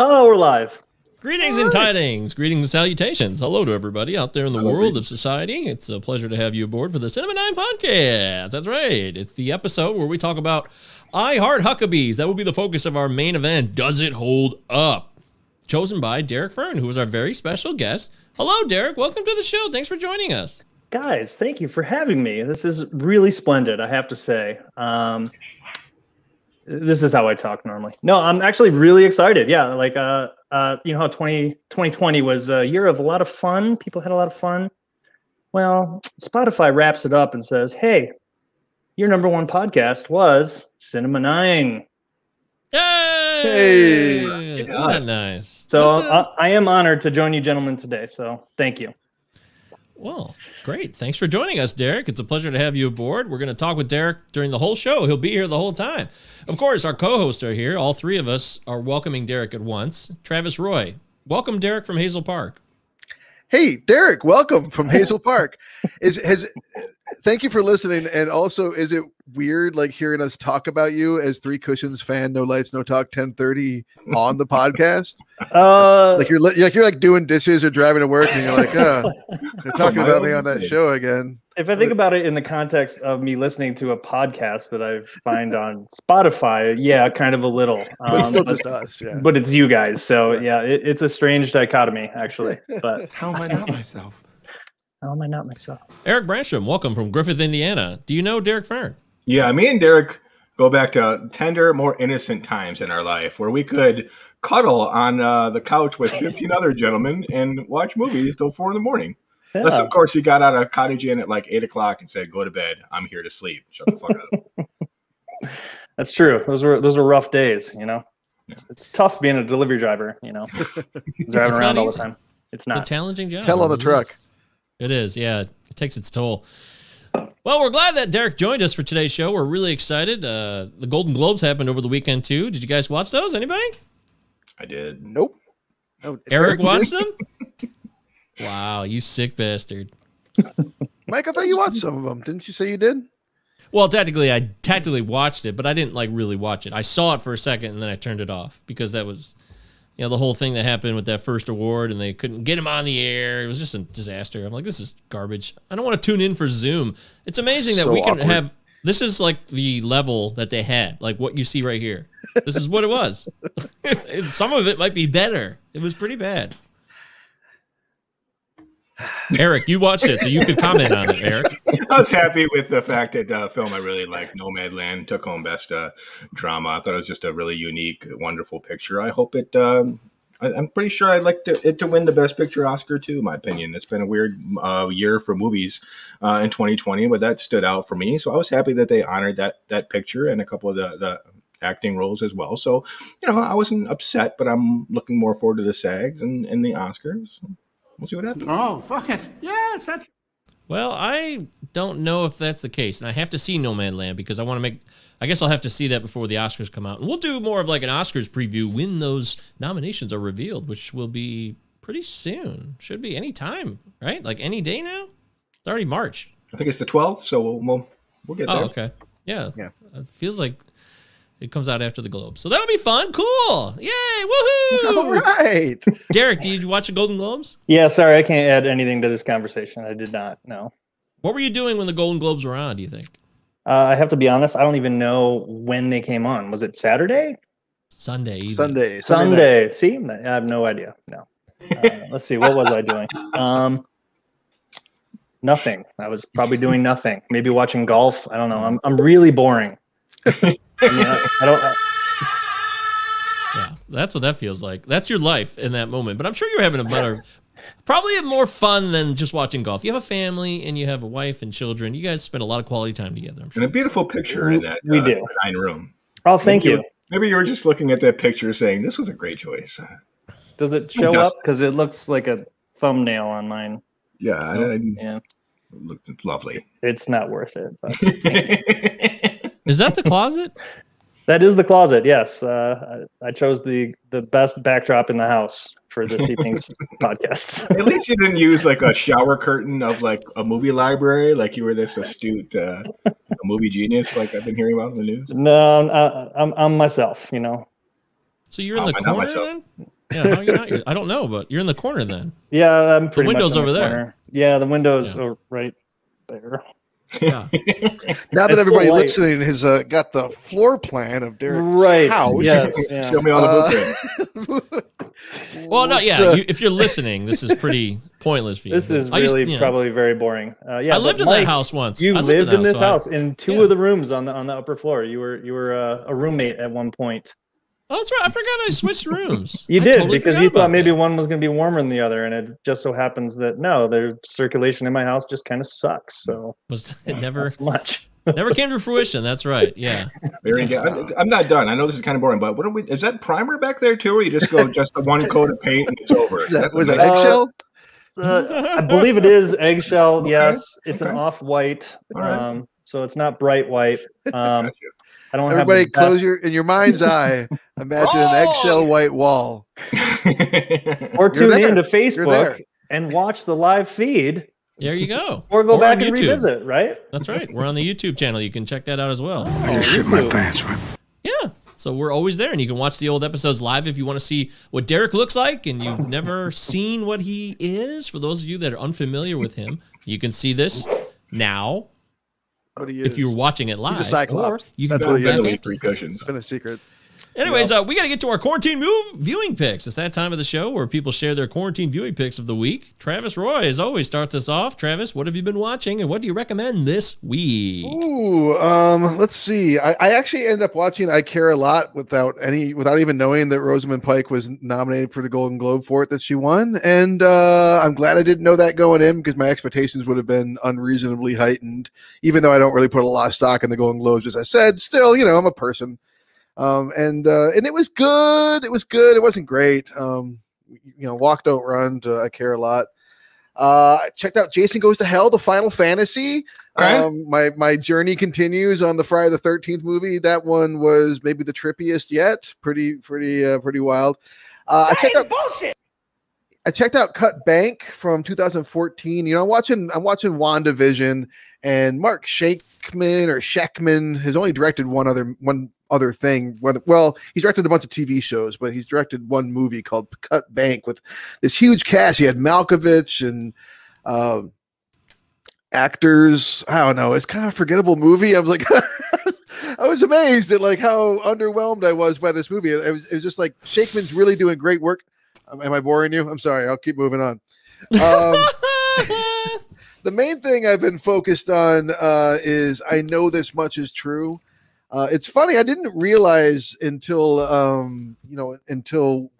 Oh, we're live. Greetings and tidings, greetings and salutations. Hello to everybody out there in the world of society. It's a pleasure to have you aboard for the Cinema 9 podcast. That's right. It's the episode where we talk about I Heart Huckabees. That will be the focus of our main event. Does it hold up? Chosen by Derek Fern, who is our very special guest. Hello, Derek. Welcome to the show. Thanks for joining us. Guys, thank you for having me. This is really splendid, I have to say. This is how I talk normally. No, I'm actually really excited. Yeah, like, you know how 2020 was a year of a lot of fun. People had a lot of fun. Well, Spotify wraps it up and says, hey, your #1 podcast was Cinema 9. Hey! Isn't that nice? So I am honored to join you gentlemen today. So thank you. Well, great. Thanks for joining us, Derek. It's a pleasure to have you aboard. We're going to talk with Derek during the whole show. He'll be here the whole time. Of course, our co-hosts are here. All three of us are welcoming Derek at once. Travis Roy. Welcome, Derek, from Hazel Park. Hey, Derek, welcome from Hazel Park. Thank you for listening. And also, is it weird like hearing us talk about you as Three Cushions fan, No Lights, No Talk, 1030 on the podcast? Like you're like doing dishes or driving to work, and you're like, oh, they're talking about me on that show again. If I think about it in the context of me listening to a podcast that I find on Spotify, yeah, kind of a little. But it's still just us, yeah. But it's you guys, so yeah, it's a strange dichotomy, actually. But how am I not myself? How am I not myself? Eric Branstrom, welcome from Griffith, Indiana. Do you know Derek Fern? Yeah, me and Derek go back to tender, more innocent times in our life where we could cuddle on the couch with 15 other gentlemen and watch movies till 4 in the morning. Yeah. Unless, of course, he got out of Cottage Inn at like 8 o'clock and said, go to bed. I'm here to sleep. Shut the fuck up. That's true. Those were rough days, you know. Yeah. It's tough being a delivery driver, you know, driving around all the time. It's not. It's a challenging job. Hell on the truck. It is, yeah. It takes its toll. Well, we're glad that Derek joined us for today's show. We're really excited. The Golden Globes happened over the weekend, too. Did you guys watch those? Anybody? I did. Nope. No, Eric watched them? Wow, you sick bastard. Mike, I thought you watched some of them. Didn't you say you did? Well, technically, I tactically watched it, but I didn't like really watch it. I saw it for a second, and then I turned it off because that was... You know, the whole thing that happened with that first award and they couldn't get him on the air. It was just a disaster. I'm like, this is garbage. I don't want to tune in for Zoom. It's amazing that we can have, this is like the level that they had, like what you see right here. This is what it was. Some of it might be better. It was pretty bad. Eric, you watched it, so you could comment on it, Eric. I was happy with the fact that the film I really liked, Nomadland, took home Best Drama. I thought it was just a really unique, wonderful picture. I hope it, I'm pretty sure I'd like it to win the Best Picture Oscar, too, in my opinion. It's been a weird year for movies in 2020, but that stood out for me. So I was happy that they honored that picture and a couple of the acting roles as well. So, you know, I wasn't upset, but I'm looking more forward to the SAGs and the Oscars. We'll see what happens. Oh, fuck it. Yes, that's... Well, I don't know if that's the case. And I have to see Nomadland because I want to make... I guess I'll have to see that before the Oscars come out. And we'll do more of like an Oscars preview when those nominations are revealed, which will be pretty soon. Should be any time, right? Like any day now? It's already March. I think it's the 12th, so we'll get there. Oh, okay. Yeah. It feels like it comes out after the Globes. So that'll be fun. Cool. Yay. Woohoo. All right. Derek, did you watch the Golden Globes? Yeah, sorry. I can't add anything to this conversation. I did not. No. What were you doing when the Golden Globes were on, do you think? I have to be honest. I don't even know when they came on. Was it Saturday? Sunday. Sunday. See, I have no idea. No. Let's see. What was I doing? Nothing. I was probably doing nothing. Maybe watching golf. I don't know. I'm really boring. I don't. Yeah, that's what that feels like. That's your life in that moment. But I'm sure you're having probably more fun than just watching golf. You have a family and you have a wife and children. You guys spend a lot of quality time together, I'm sure. And a beautiful picture in that we do. 9 room. Oh, thank you. Maybe you were just looking at that picture saying, this was a great choice. Does it show up? Because it looks like a thumbnail on mine. Yeah. Yeah. It looked lovely. It's not worth it. But is that the closet? That is the closet, yes. I chose the best backdrop in the house for this evening's podcast. At least you didn't use like a shower curtain of like a movie library, like you were this astute movie genius like I've been hearing about in the news. No, I'm myself, you know. So you're in the Not corner myself. then? Yeah, how are you not? I don't know, but you're in the corner then. Yeah, I'm pretty window's much in over there. corner. Yeah, the window's Yeah. right there. Yeah. Now It's that still everybody light. listening has got the floor plan of Derek's Right. house. Yes. Yeah. Show me all the blueprint. Well, no, yeah. So- If you're listening, this is pretty pointless for you. This is I used- really yeah. probably very boring. Yeah, I lived but in Mike, that house once. You I lived in the this house, house in two yeah. of the rooms on the upper floor. You were a roommate at one point. Oh, that's right. I forgot I switched rooms. You I did totally because forgot you thought about maybe that. one was going to be warmer than the other, and it just so happens that no, the circulation in my house just kind of sucks. So It never not so much. never came to fruition. That's right. Yeah. Very good. I'm not done. I know this is kind of boring, but what are we? Is that primer back there too, or you just go just the one coat of paint and it's over? Was that amazing. eggshell? I believe it is eggshell. Okay, Yes, it's okay. an off-white, All right. so it's not bright white. Gotcha. I don't Everybody, have the close best- your in your mind's eye. Imagine an eggshell white wall. or tune there. in to You're Facebook there. and watch the live feed, There you go. or go Or back on and YouTube. revisit. Right? That's right. We're on the YouTube channel. You can check that out as well. I just shit my pants, right? Yeah. So we're always there, and you can watch the old episodes live if you want to see what Derek looks like and you've never seen what he is. For those of you that are unfamiliar with him, you can see this now What he if is. you're watching it live. He's a cyclops. Or you can That's go what he back is. Literally after. 3 cushions. It's been a secret. Anyways, we got to get to our quarantine viewing picks. It's that time of the show where people share their quarantine viewing picks of the week. Travis Roy, as always, starts us off. Travis, what have you been watching, and what do you recommend this week? Ooh, let's see. I actually ended up watching I Care a Lot without even knowing that Rosamund Pike was nominated for the Golden Globe for it, that she won. And I'm glad I didn't know that going in, because my expectations would have been unreasonably heightened, even though I don't really put a lot of stock in the Golden Globes, as I said. Still, I'm a person. And it was good. It was good. It wasn't great. Walk Don't Run to I Care a Lot. I checked out Jason Goes to Hell, the Final Fantasy. Okay. My journey continues on the Friday the 13th movie. That one was maybe the trippiest yet. Pretty wild. I checked out Cut Bank from 2014. I'm watching WandaVision, and Mark Scheckman has only directed one other thing. Well, he's directed a bunch of TV shows, but he's directed one movie called Cut Bank with this huge cast. He had Malkovich and actors. I don't know. It's kind of a forgettable movie. I was like, I was amazed at how underwhelmed I was by this movie. It was just like Shakeman's really doing great work. Am I boring you? I'm sorry. I'll keep moving on. The main thing I've been focused on is I Know This Much Is True. It's funny. I didn't realize until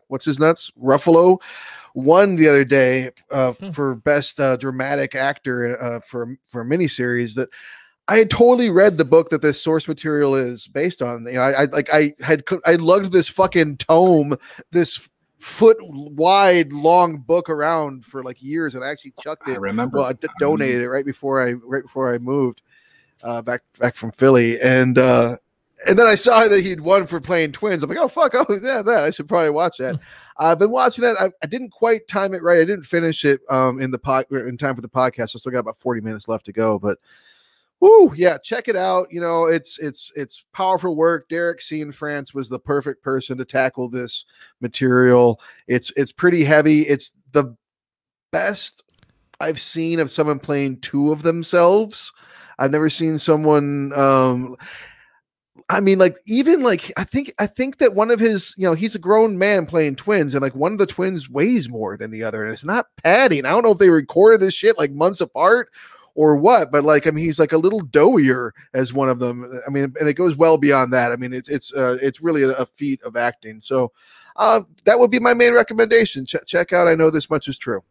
what's his nuts Ruffalo won the other day for best dramatic actor for a miniseries, that I had totally read the book that this source material is based on. I lugged this fucking tome, this foot wide long book around for years, and I actually chucked it. I remember. Well, I donated it right before I moved back from Philly, and then I saw that he'd won for playing twins. I'm like, oh fuck, oh yeah, that I should probably watch that. I've been watching that. I didn't quite time it right. I didn't finish it in time for the podcast. I still got about 40 minutes left to go, but. Woo, yeah, check it out. It's powerful work. Derek France was the perfect person to tackle this material. It's pretty heavy. It's the best I've seen of someone playing two of themselves. I've never seen someone I think that one of his, he's a grown man playing twins, and one of the twins weighs more than the other, and it's not padding. I don't know if they recorded this shit months apart or what, but he's a little doughier as one of them. And it goes well beyond that. It's really a feat of acting. So that would be my main recommendation. Check out I Know This Much Is True.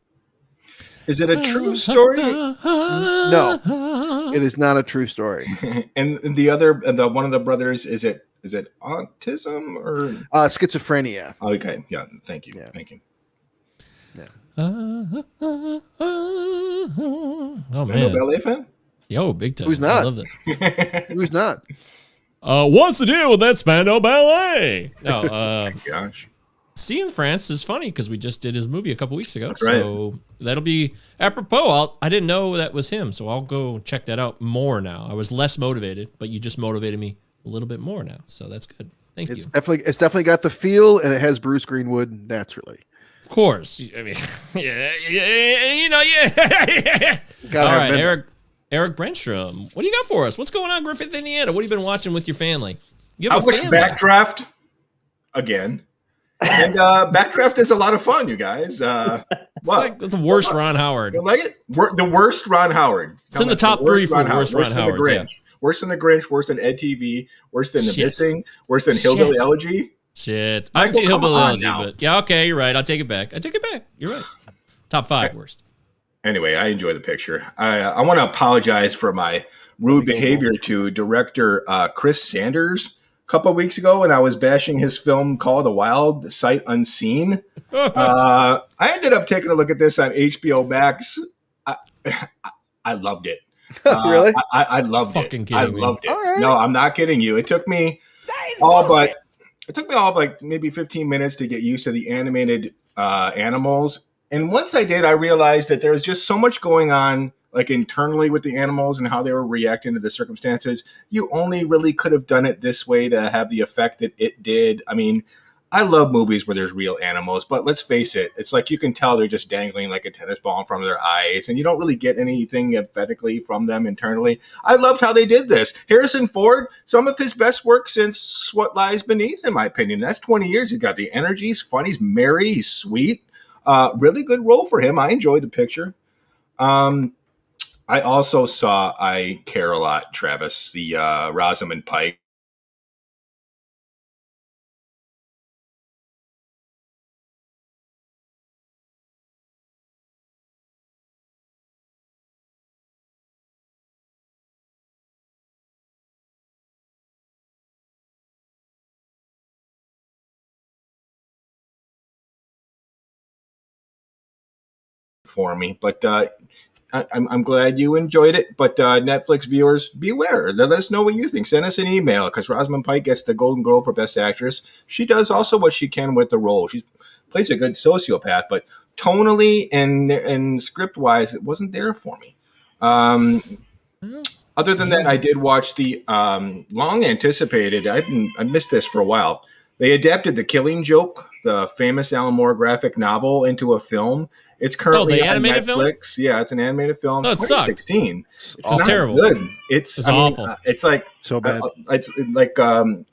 Is it a true story? No, it is not a true story. And the one of the brothers, is it autism or schizophrenia? Okay, yeah. Thank you. Yeah. Thank you. Oh No man, ballet fan? yo, big time. Who's not? I love that. Who's not? What's the deal with that Spandau ballet? No, Gosh. seeing France is funny because we just did his movie a couple weeks ago, That's right. so that'll be apropos. I didn't know that was him, so I'll go check that out more now. I was less motivated, but you just motivated me a little bit more now, so that's good. Thank It's you. definitely got the feel, and it has Bruce Greenwood naturally. Of course. I mean, yeah. Gotta All have right, Midnight. Eric Brenstrom. What do you got for us? What's going on, Griffith, Indiana? What have you been watching with your family? You I have a watched family. Backdraft again. And Backdraft is a lot of fun, you guys. It's the worst Ron Howard. You like it? The worst Ron Howard. It's in the top 3 for worst Ron Ron Howards. Yeah. Worse than The Grinch, worse than Ed TV, worse than The Shit. Missing, worse than Hillbilly Elegy. Shit. I haven't seen Michael, come Hillbilly on Elegy, now. but yeah, okay, you're right. I'll take it back. You're right. Top 5 worst. Anyway, I enjoy the picture. I want to apologize for my rude behavior to director Chris Sanders a couple of weeks ago when I was bashing his film called The Wild Sight Unseen. I ended up taking a look at this on HBO Max. I loved it. Really? I loved Fucking it. kidding I me. loved it. All right. No, I'm not kidding you. It took me all but maybe 15 minutes to get used to the animated animals. And once I did, I realized that there was just so much going on, like internally with the animals and how they were reacting to the circumstances. You only really could have done it this way to have the effect that it did. I mean, I love movies where there's real animals, but let's face it, it's like you can tell they're just dangling like a tennis ball in front of their eyes, and you don't really get anything emphatically from them internally. I loved how they did this. Harrison Ford, some of his best work since What Lies Beneath, in my opinion. That's 20 years. He's got the energy, he's funny, he's merry, he's sweet. Really good role for him. I enjoyed the picture. I also saw I Care a Lot, Travis, the Rosamund Pike. For me, but I'm glad you enjoyed it. But Netflix viewers, beware. Let us know what you think. Send us an email because Rosamund Pike gets the Golden Globe for Best Actress. She does also what she can with the role. She plays a good sociopath, but tonally and script wise, it wasn't there for me. Other than that, I did watch the long anticipated. I missed this for a while. They adapted The Killing Joke, the famous Alan Moore graphic novel, into a film. It's currently the on animated Netflix. film? Yeah, it's an animated film. Oh, it sucked. 2016. It's not terrible. good. It's awful. It's like So bad. It's like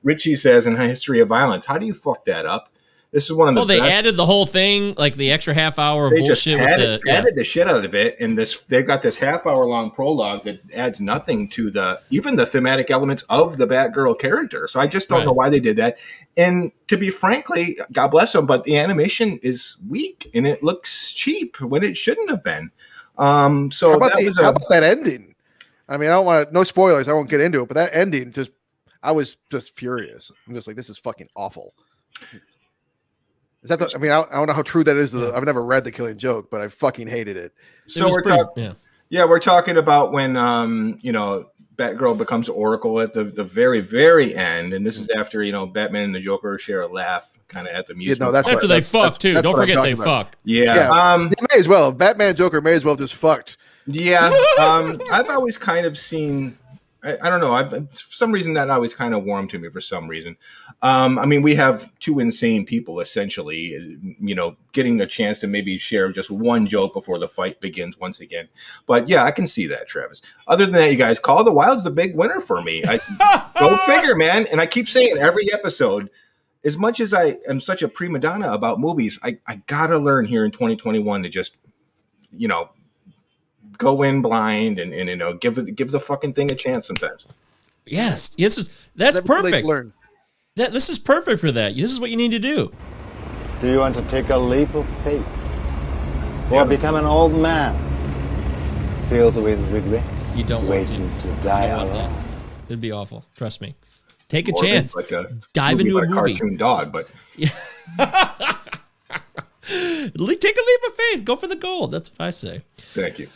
Richie says in History of Violence. How do you fuck that up? This is one of the they best. added the whole thing, like the extra half hour of They just bullshit added, with the added the shit out of it, and they've got this half-hour long prologue that adds nothing to even the thematic elements of the Batgirl character. So I just don't know why they did that. And to be frankly, God bless them, but the animation is weak and it looks cheap when it shouldn't have been. So How about that ending? I mean, I don't want no spoilers. I won't get into it, but that ending I was just furious. I'm just like, this is fucking awful. Is that I don't know how true that is. I've never read The Killing Joke, but I fucking hated it. So we're talking about when Batgirl becomes Oracle at the very, very end, and this is after Batman and the Joker share a laugh, kind of at the music. that's after they fuck too. Don't forget they fuck. Yeah. They may as well. Batman and Joker may as well just fucked. Yeah. I've always kind of seen. I don't know. For some reason, that always kind of warmed to me for some reason. We have two insane people, essentially, getting a chance to maybe share just one joke before the fight begins once again. But yeah, I can see that, Travis. Other than that, you guys, Call of the Wild's the big winner for me. Go figure, man. And I keep saying every episode, as much as I am such a prima donna about movies, I got to learn here in 2021 to just, go in blind and give the fucking thing a chance sometimes. Yes, that's perfect. Learn. This is perfect for that. This is what you need to do. Do you want to take a leap of faith or become an old man filled with regret, You don't waiting want to die want that. alone? It'd be awful. Trust me. Take a Or chance. like Dive into a about movie. Cartoon dog, but Take a leap of faith. Go for the gold. That's what I say. thank you.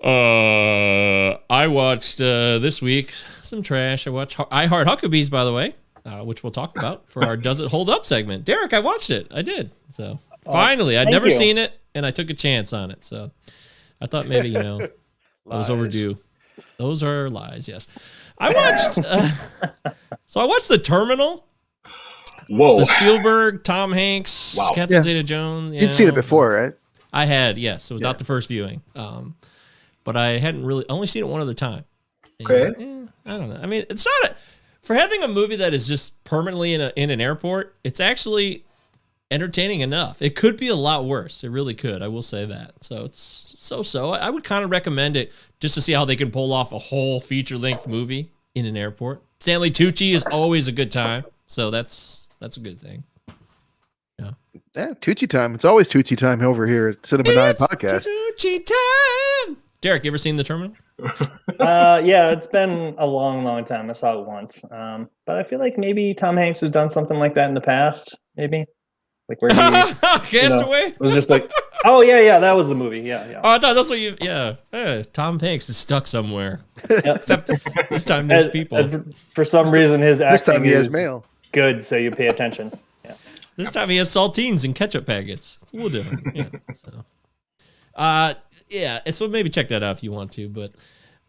I watched this week some trash. I watched I Heart Huckabees, by the way, which we'll talk about for our Does It Hold Up segment. Derek, I watched it. I did. So finally, I'd never seen it, and I took a chance on it. So I thought maybe it was overdue. Those are lies. Yes, I watched. So I watched The Terminal. Whoa. The Spielberg, Tom Hanks, Wow. Catherine Zeta-Jones. You'd seen it before, right? I had, yes. It was not the first viewing. But I hadn't really, only seen it one other time. And, Okay. I don't know. I mean, it's not for having a movie that is just permanently in an airport, it's actually entertaining enough. It could be a lot worse. It really could. I will say that. So it's so. I would kind of recommend it just to see how they can pull off a whole feature-length movie in an airport. Stanley Tucci is always a good time. So that's a good thing. Yeah, Tucci time. It's always Tucci time over here at Cinema 9 Podcast. Tucci time. Derek, you ever seen The Terminal? Yeah, it's been a long time. I saw it once. But I feel like maybe Tom Hanks has done something like that in the past. Maybe. Like where he Castaway? It was just like, oh yeah, that was the movie. Yeah. Oh, I thought that's what you. Yeah, Tom Hanks is stuck somewhere. Except this time there's people. For some reason, his This time acting he has is mail. good, so you pay attention. Yeah. This time he has saltines and ketchup packets. It's a little different. Yeah. So, yeah. So maybe check that out if you want to. But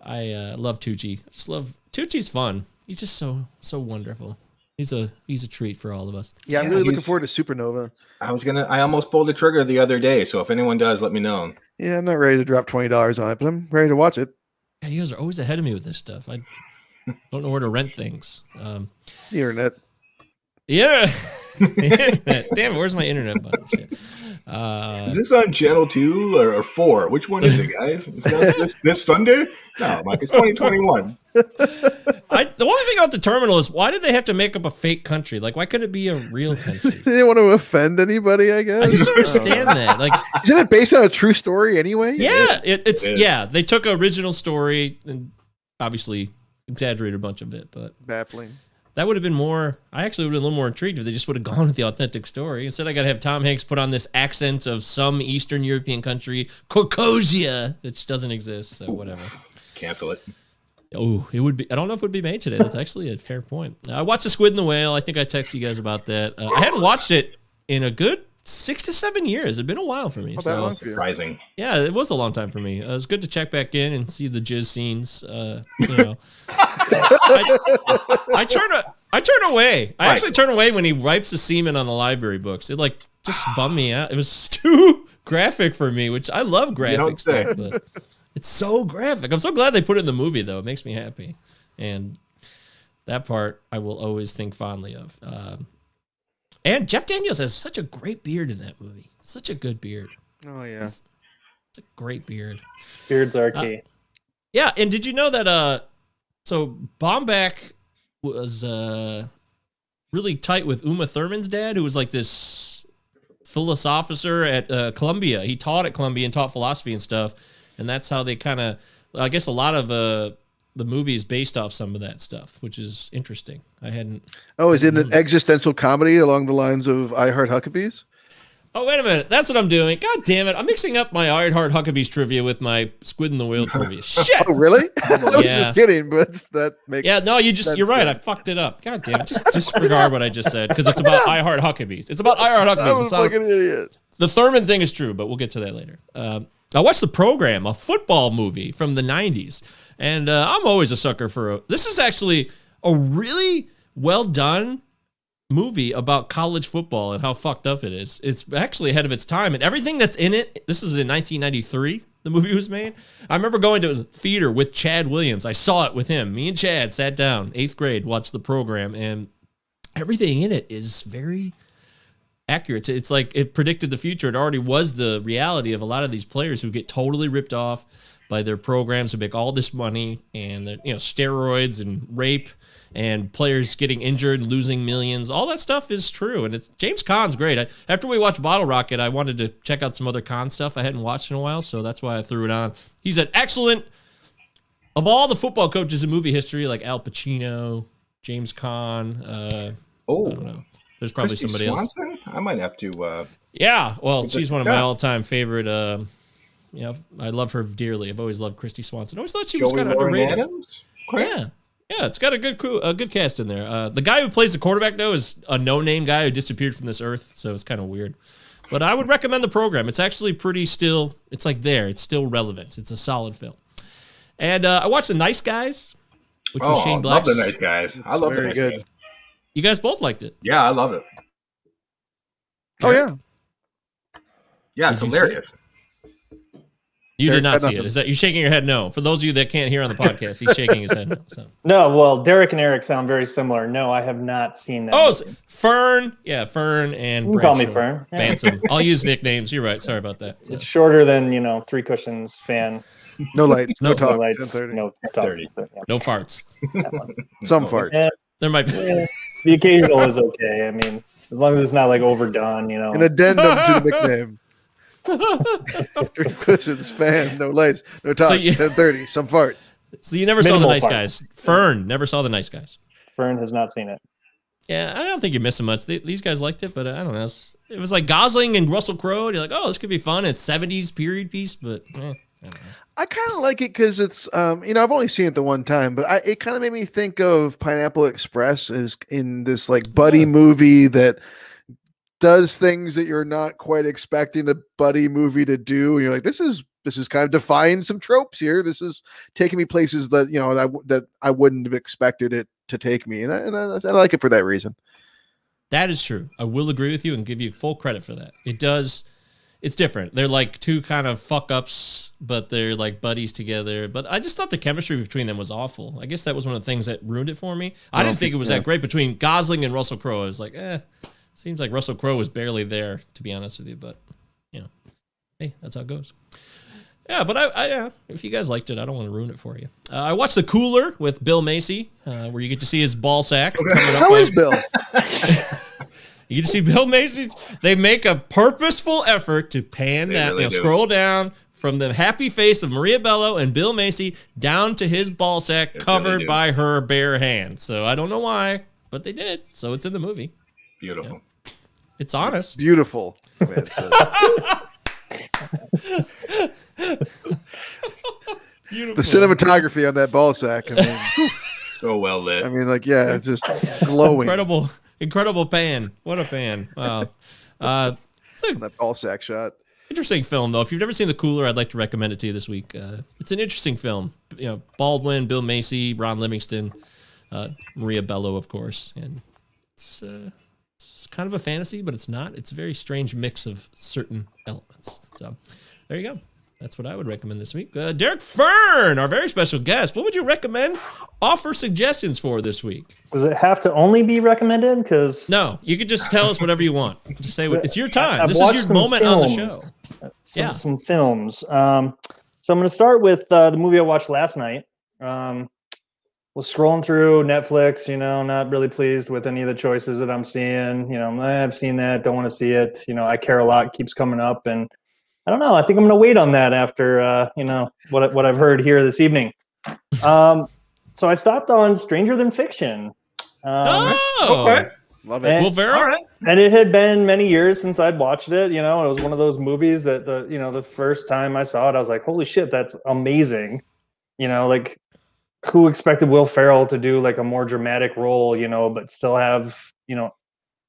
I love Tucci. I just love Tucci's fun. He's just so wonderful. He's a treat for all of us. Yeah, I'm really looking forward to Supernova. I almost pulled the trigger the other day, so if anyone does, let me know. Yeah, I'm not ready to drop $20 on it, but I'm ready to watch it. Yeah, you guys are always ahead of me with this stuff. I don't know where to rent things. The internet. Yeah. Internet. Damn it, where's my internet button? Shit. Is this on channel 2 or 4? Which one is it, guys? Is this Sunday? No, Mike, it's 2021. The only thing about The Terminal is why did they have to make up a fake country? Like, why couldn't it be a real country? They didn't want to offend anybody, I guess. I just don't understand that. Like, isn't it based on a true story anyway? Yeah, it's yeah. They took an original story and obviously exaggerated a bunch of it, but baffling. That would have been more. I actually would have been a little more intrigued if they just would have gone with the authentic story. Instead, I got to have Tom Hanks put on this accent of some Eastern European country, Caucasia, which doesn't exist. So whatever. Cancel it. Oh, it would be. I don't know if it would be made today. That's actually a fair point. I watched The Squid and the Whale. I think I texted you guys about that. I hadn't watched it in a good 6 to 7 years. It'd been a while for me. So surprising. Yeah, it was a long time for me. It was good to check back in and see the jizz scenes. You know, I turn away. I actually turn away when he wipes the semen on the library books. It like just bummed me out. It was too graphic for me, which I love graphic stuff, but it's so graphic. I'm so glad they put it in the movie, though. It makes me happy, and that part I will always think fondly of. And Jeff Daniels has such a great beard in that movie. Such a good beard. Oh yeah, it's a great beard. Beards are key. Yeah, and did you know that? So Baumbach was really tight with Uma Thurman's dad, who was like this philosopher at Columbia. He taught at Columbia and taught philosophy and stuff, and that's how they kind of. I guess a lot of the movie is based off some of that stuff, which is interesting. I hadn't. Oh, is it an existential comedy along the lines of I Heart Huckabees? Oh, wait a minute. That's what I'm doing. God damn it. I'm mixing up my I Heart Huckabees trivia with my Squid and the Whale trivia. Shit. Oh, really? I was just kidding, but that makes Yeah, no, you're right. I fucked it up. God damn it. Just disregard what I just said because it's about I Heart Huckabees. It's about I Heart Huckabees. I'm a fucking idiot. The Thurman thing is true, but we'll get to that later. I watched The Program, a football movie from the 90s. And I'm always a sucker for this is actually a really well done movie about college football and how fucked up it is. It's actually ahead of its time, and everything that's in it. This is in 1993. The movie was made. I remember going to the theater with Chad Williams. I saw it with him. Me and Chad sat down, 8th grade, watched The Program, and everything in it is very accurate. It's like it predicted the future. It already was the reality of a lot of these players who get totally ripped off by their programs who make all this money, and steroids and rape and players getting injured and losing millions. All that stuff is true, and it's James Caan's great. After we watched Bottle Rocket, I wanted to check out some other Caan stuff I hadn't watched in a while, so that's why I threw it on. He's an excellent, of all the football coaches in movie history, like Al Pacino, James Caan. I don't know. There's probably Christy somebody Swanson? else. I might have to. Yeah, well, she's one of my all-time favorite. I love her dearly. I've always loved Christy Swanson. I always thought she was kind of underrated. Adams? Yeah, it's got a good cast in there. The guy who plays the quarterback though is a no-name guy who disappeared from this earth, so it's kind of weird. But I would recommend The Program. It's actually pretty still. It's like there. It's still relevant. It's a solid film. And I watched The Nice Guys, which was Shane Black's. I love The Nice Guys. I love The Nice Guys. You guys both liked it. Yeah, I love it. Oh yeah. Yeah, Did it's you see hilarious. You Derek did not had see it. nothing. Is that you shaking your head? No. For those of you that can't hear on the podcast, he's shaking his head no. So. No, well, Derek and Eric sound very similar. No, I have not seen that. Oh, movie. Fern. Yeah, Fern and You can call me Bradshaw. Fern. Yeah. Bansom. I'll use nicknames. You're right. Sorry about that. It's shorter than, Three Cushions fan. No lights, no No talk. No lights, 10:30. no talk. 30. Yeah, No farts. that one. Some fart. Yeah, There might be. the occasional is okay. I mean, as long as it's not like overdone, An addendum to the nickname. Three Cushions fan, no lights, no talk. So you- 10:30. Some farts. So you never saw the Minimal Nice farts. Guys. Fern never saw the Nice Guys. Fern has not seen it. Yeah, I don't think you're missing much. These guys liked it, but I don't know. It was like Gosling and Russell Crowe. You're like, oh, this could be fun. It's 70s period piece, but I don't know. I kind of like it because it's, I've only seen it the one time, but it kind of made me think of Pineapple Express as in this like buddy movie that does things that you're not quite expecting a buddy movie to do. And you're like, this is kind of defying some tropes here. This is taking me places that, that I wouldn't have expected it to take me. And I like it for that reason. That is true. I will agree with you and give you full credit for that. It does. It's different. They're like two kind of fuck ups, but they're like buddies together. But I just thought the chemistry between them was awful. I guess that was one of the things that ruined it for me. I didn't think it was that great between Gosling and Russell Crowe. I was like, seems like Russell Crowe was barely there, to be honest with you. But, hey, that's how it goes. Yeah, but I if you guys liked it, I don't want to ruin it for you. I watched The Cooler with Bill Macy, where you get to see his ball sack. How is Bill? You get to see Bill Macy's. They make a purposeful effort to pan down, really do. scroll down from the happy face of Maria Bello and Bill Macy down to his ball sack They covered really do. by her bare hand. So I don't know why, but they did. So it's in the movie. Beautiful. It's honest. Beautiful. Beautiful. The cinematography on that ball sack. I mean, So well lit. it's just glowing. Incredible pan. What a pan. Wow. It's a That ball sack shot. interesting film, though. If you've never seen The Cooler, I'd like to recommend it to you this week. It's an interesting film. Baldwin, Bill Macy, Ron Livingston, Maria Bello, of course. And it's kind of a fantasy, but it's not. It's a very strange mix of certain elements. So there you go. That's what I would recommend this week. Derek Fern, our very special guest. What would you recommend? Offer suggestions for this week. Does it have to only be recommended? Because No, you could just tell us whatever you want. Just say it's your time. I've This is watched your some moment on the show. films. Yeah. Some films. So I'm going to start with the movie I watched last night. Was scrolling through Netflix, not really pleased with any of the choices that I'm seeing. I've seen that, don't want to see it. I Care a Lot keeps coming up, and I don't know. I think I'm going to wait on that after, what I've heard here this evening. So I stopped on Stranger Than Fiction. Okay. Love it. And, Will Ferrell? All right. and it had been many years since I'd watched it. It was one of those movies that the first time I saw it, I was like, holy shit, that's amazing. Like, who expected Will Ferrell to do like a more dramatic role, but still have,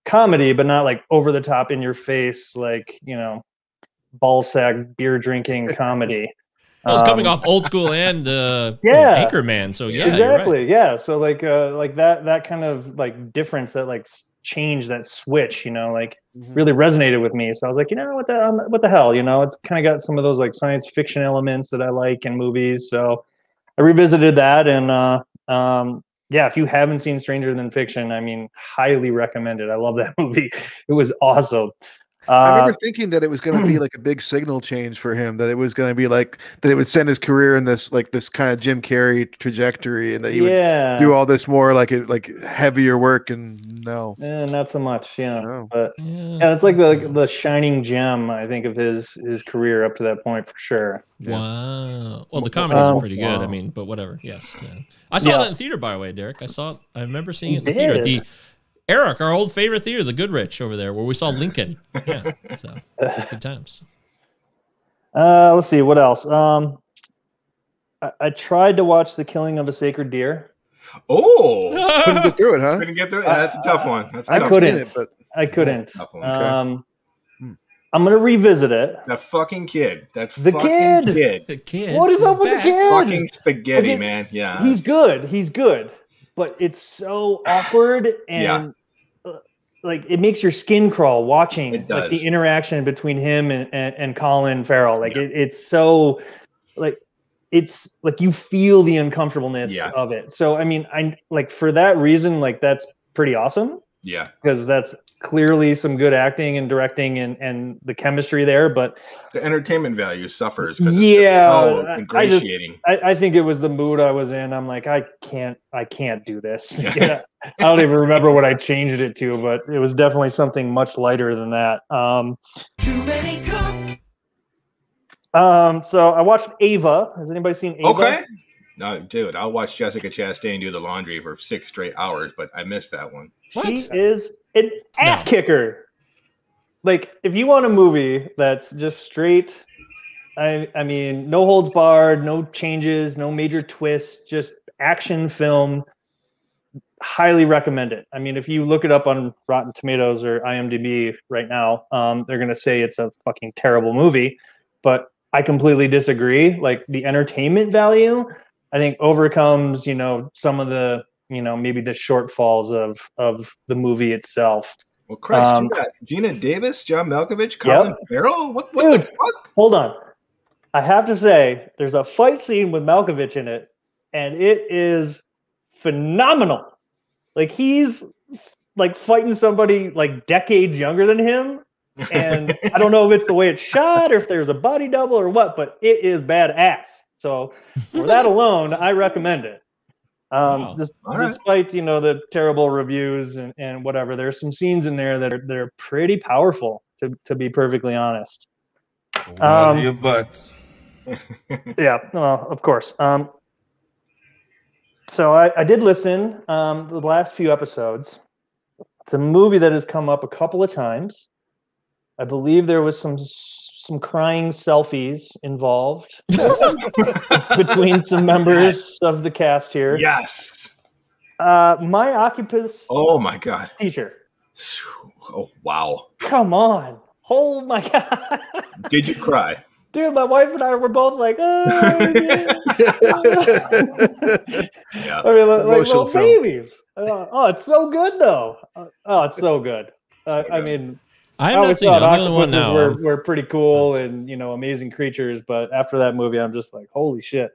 comedy, but not like over the top in your face, like, ball sack beer drinking comedy. Well, it's coming off Old School and Yeah. Anchorman, so yeah, Exactly. You're right. Yeah. So like that kind of like difference, that like change, that switch, really resonated with me. So I was like, what the hell, it's kind of got some of those like science fiction elements that I like in movies. So I revisited that, and if you haven't seen Stranger Than Fiction, I mean, highly recommend it. I love that movie. It was awesome. I remember thinking that it was going to be like a big signal change for him, that it was going to be like that it would send his career in this kind of Jim Carrey trajectory, and that he would do all this more like heavier work. And no, not so much. No. But it's like the shining gem, I think, of his career up to that point, for sure. Wow. Well, the comedies pretty good. I mean, but whatever. Yes. Yeah. I saw that in theater, by the way, Derek. I remember seeing it in the theater at the Eric, our old favorite theater, the Goodrich over there, where we saw Lincoln. Yeah, so good times. Let's see, what else? I tried to watch The Killing of a Sacred Deer. Oh, couldn't get through it, huh? couldn't get through it. Yeah, that's a tough one. That's a I tough couldn't. Seen it, but I couldn't. Tough one. Okay. I'm gonna revisit it. That fucking kid. That The fucking kid. kid. The kid. What is up with the kid? Fucking spaghetti, Okay, man. Yeah. He's good. but it's so awkward and like it makes your skin crawl watching like the interaction between him and Colin Farrell. Like it's so like it's like you feel the uncomfortableness of it. So I mean, I like for that reason, like that's pretty awesome. Yeah, because that's clearly some good acting and directing and the chemistry there, but the entertainment value suffers. Ingratiating. I think it was the mood I was in. I'm like, I can't do this. I don't even remember what I changed it to, but it was definitely something much lighter than that. Too many cooks. So I watched Ava. Has anybody seen Ava? Okay. No, dude, I'll watch Jessica Chastain do the laundry for 6 straight hours, but I missed that one. She is an ass kicker. Like, if you want a movie that's just straight, I mean, no holds barred, no changes, no major twists, just action film, highly recommend it. I mean, if you look it up on Rotten Tomatoes or IMDb right now, they're going to say it's a fucking terrible movie, but I completely disagree. Like, the entertainment value, I think overcomes, some of the, maybe the shortfalls of the movie itself. Well, Christ, you got Gina Davis, John Malkovich, Colin Farrell? What the fuck? Hold on. I have to say, there's a fight scene with Malkovich in it, and it is phenomenal. Like, he's like fighting somebody like decades younger than him. And I don't know if it's the way it's shot or if there's a body double or what, but it is badass. So for that alone, I recommend it. Despite the terrible reviews and whatever, there's some scenes in there that are pretty powerful, to be perfectly honest. Your butts. Yeah, well, of course. So I did listen the last few episodes. It's a movie that has come up a couple of times. I believe there was some crying selfies involved between some members of the cast here. Yes. My Occupus. Oh my God. Teacher. Oh wow. Come on. Oh my God. Did you cry? Dude, my wife and I were both like, oh, yeah. Yeah. I mean, like little babies. Oh, it's so good though. Oh, it's so good. I mean, I always thought octopuses were pretty cool and amazing creatures, but after that movie, I'm just like, holy shit.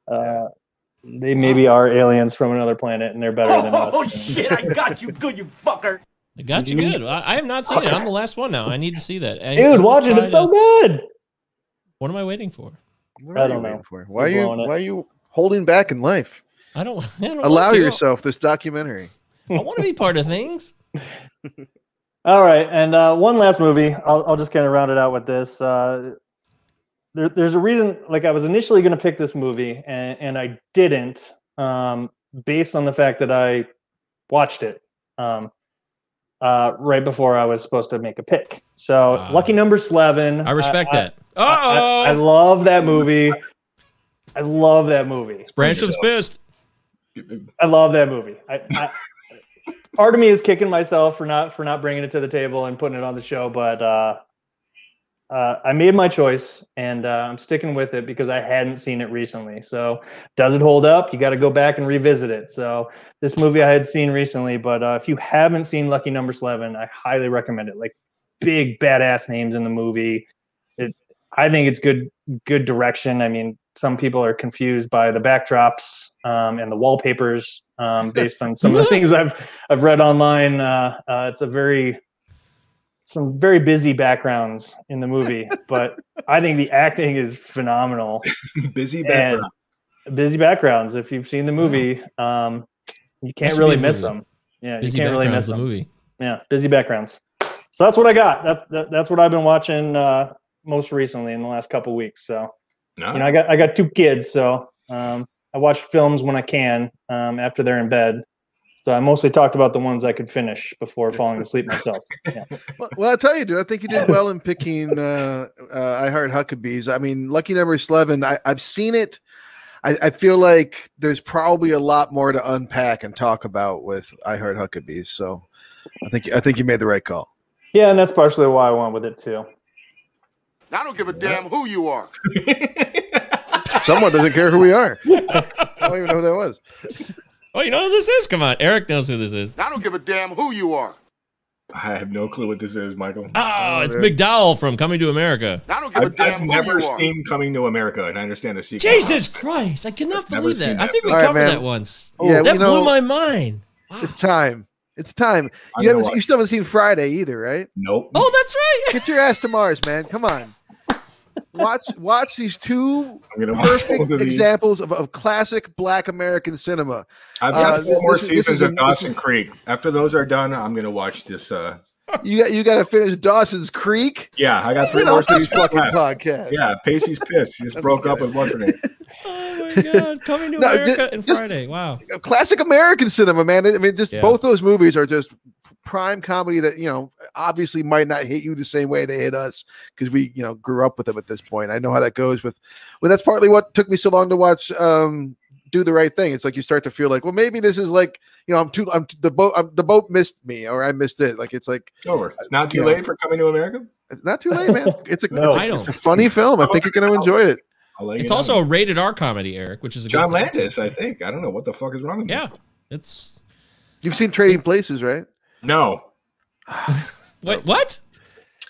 They maybe are aliens from another planet, and they're better than us. Oh shit! I got you good, you fucker. I got you good. I have not seen it. I'm the last one now. I need to see that. Dude, watch it. It's so good. What am I waiting for? I don't know. Why are you holding back in life? I don't allow yourself this documentary. I want to be part of things. All right, and one last movie. I'll just kind of round it out with this. There's a reason. Like, I was initially going to pick this movie, and I didn't, based on the fact that I watched it right before I was supposed to make a pick. So, Lucky Number 11. I respect that. I love that movie. I love that movie. Bransham's pissed. I love that movie. Part of me is kicking myself for not bringing it to the table and putting it on the show, but I made my choice, and I'm sticking with it because I hadn't seen it recently. So, does it hold up? You got to go back and revisit it. So, this movie I had seen recently, but if you haven't seen Lucky Number 11, I highly recommend it. Like, big badass names in the movie. I think it's good direction. I mean, some people are confused by the backdrops and the wallpapers based on some of the things I've read online. It's some very busy backgrounds in the movie, but I think the acting is phenomenal. Busy backgrounds. If you've seen the movie, you can't really miss them. Yeah, busy you can't really miss the them. Movie. Yeah, busy backgrounds. So that's what I got. That's what I've been watching most recently in the last couple of weeks. So, I got 2 kids, so I watch films when I can after they're in bed. So I mostly talked about the ones I could finish before falling asleep myself. Yeah. Well, I'll tell you, dude, I think you did well in picking I Heart Huckabees. I mean, Lucky Number 11, I've seen it. I feel like there's probably a lot more to unpack and talk about with I Heart Huckabees. So I think you made the right call. Yeah, and that's partially why I went with it too. I don't give a damn who you are. Someone doesn't care who we are. I don't even know who that was. Oh, you know who this is? Come on, Eric knows who this is. I don't give a damn who you are. I have no clue what this is, Michael. Oh, it's McDowell from Coming to America. I don't give a damn I've who never you are. seen Coming to America, and I understand the sequel. Jesus Christ, I cannot Never believe seen that. I that think we film. All right, covered man. that once. Yeah, that you know- blew my mind. Wow. It's time. It's time. I'm You gonna haven't. You still haven't seen Friday either, right? Nope. Oh, that's right. Get your ass to Mars, man. Come on. Watch these two I'm gonna watch both perfect of these. examples of classic Black American cinema. I've got this- 4 more this is- seasons this of is- Dawson Creek. After those are done, I'm gonna watch this. You got to finish Dawson's Creek. Yeah, I got 3 Get more off this seasons fucking left. podcast. Yeah, Pacey's pissed. He just broke up with what's her name. Oh my God, Coming to No, America and just- Friday. Wow. Classic American cinema, man. I mean, just Yeah. both those movies are just prime comedy that, you know, obviously might not hit you the same way they hit us because we, you know, grew up with them at this point. I know how that goes with, well, that's partly what took me so long to watch Do the Right Thing. It's like you start to feel like, well, maybe this is like, you know, the boat missed me, or I missed it. Like, it's like, Over. It's not too Yeah. late for Coming to America. it's not too late, man. It's a, No. it's a funny film. I think you're going to enjoy it. I'll let you It's know. also a rated R comedy, Eric, which is a good John thing. Landis, I think. I don't know what the fuck is wrong with me. Yeah, it's You've seen Trading Places, right? No. wait. What is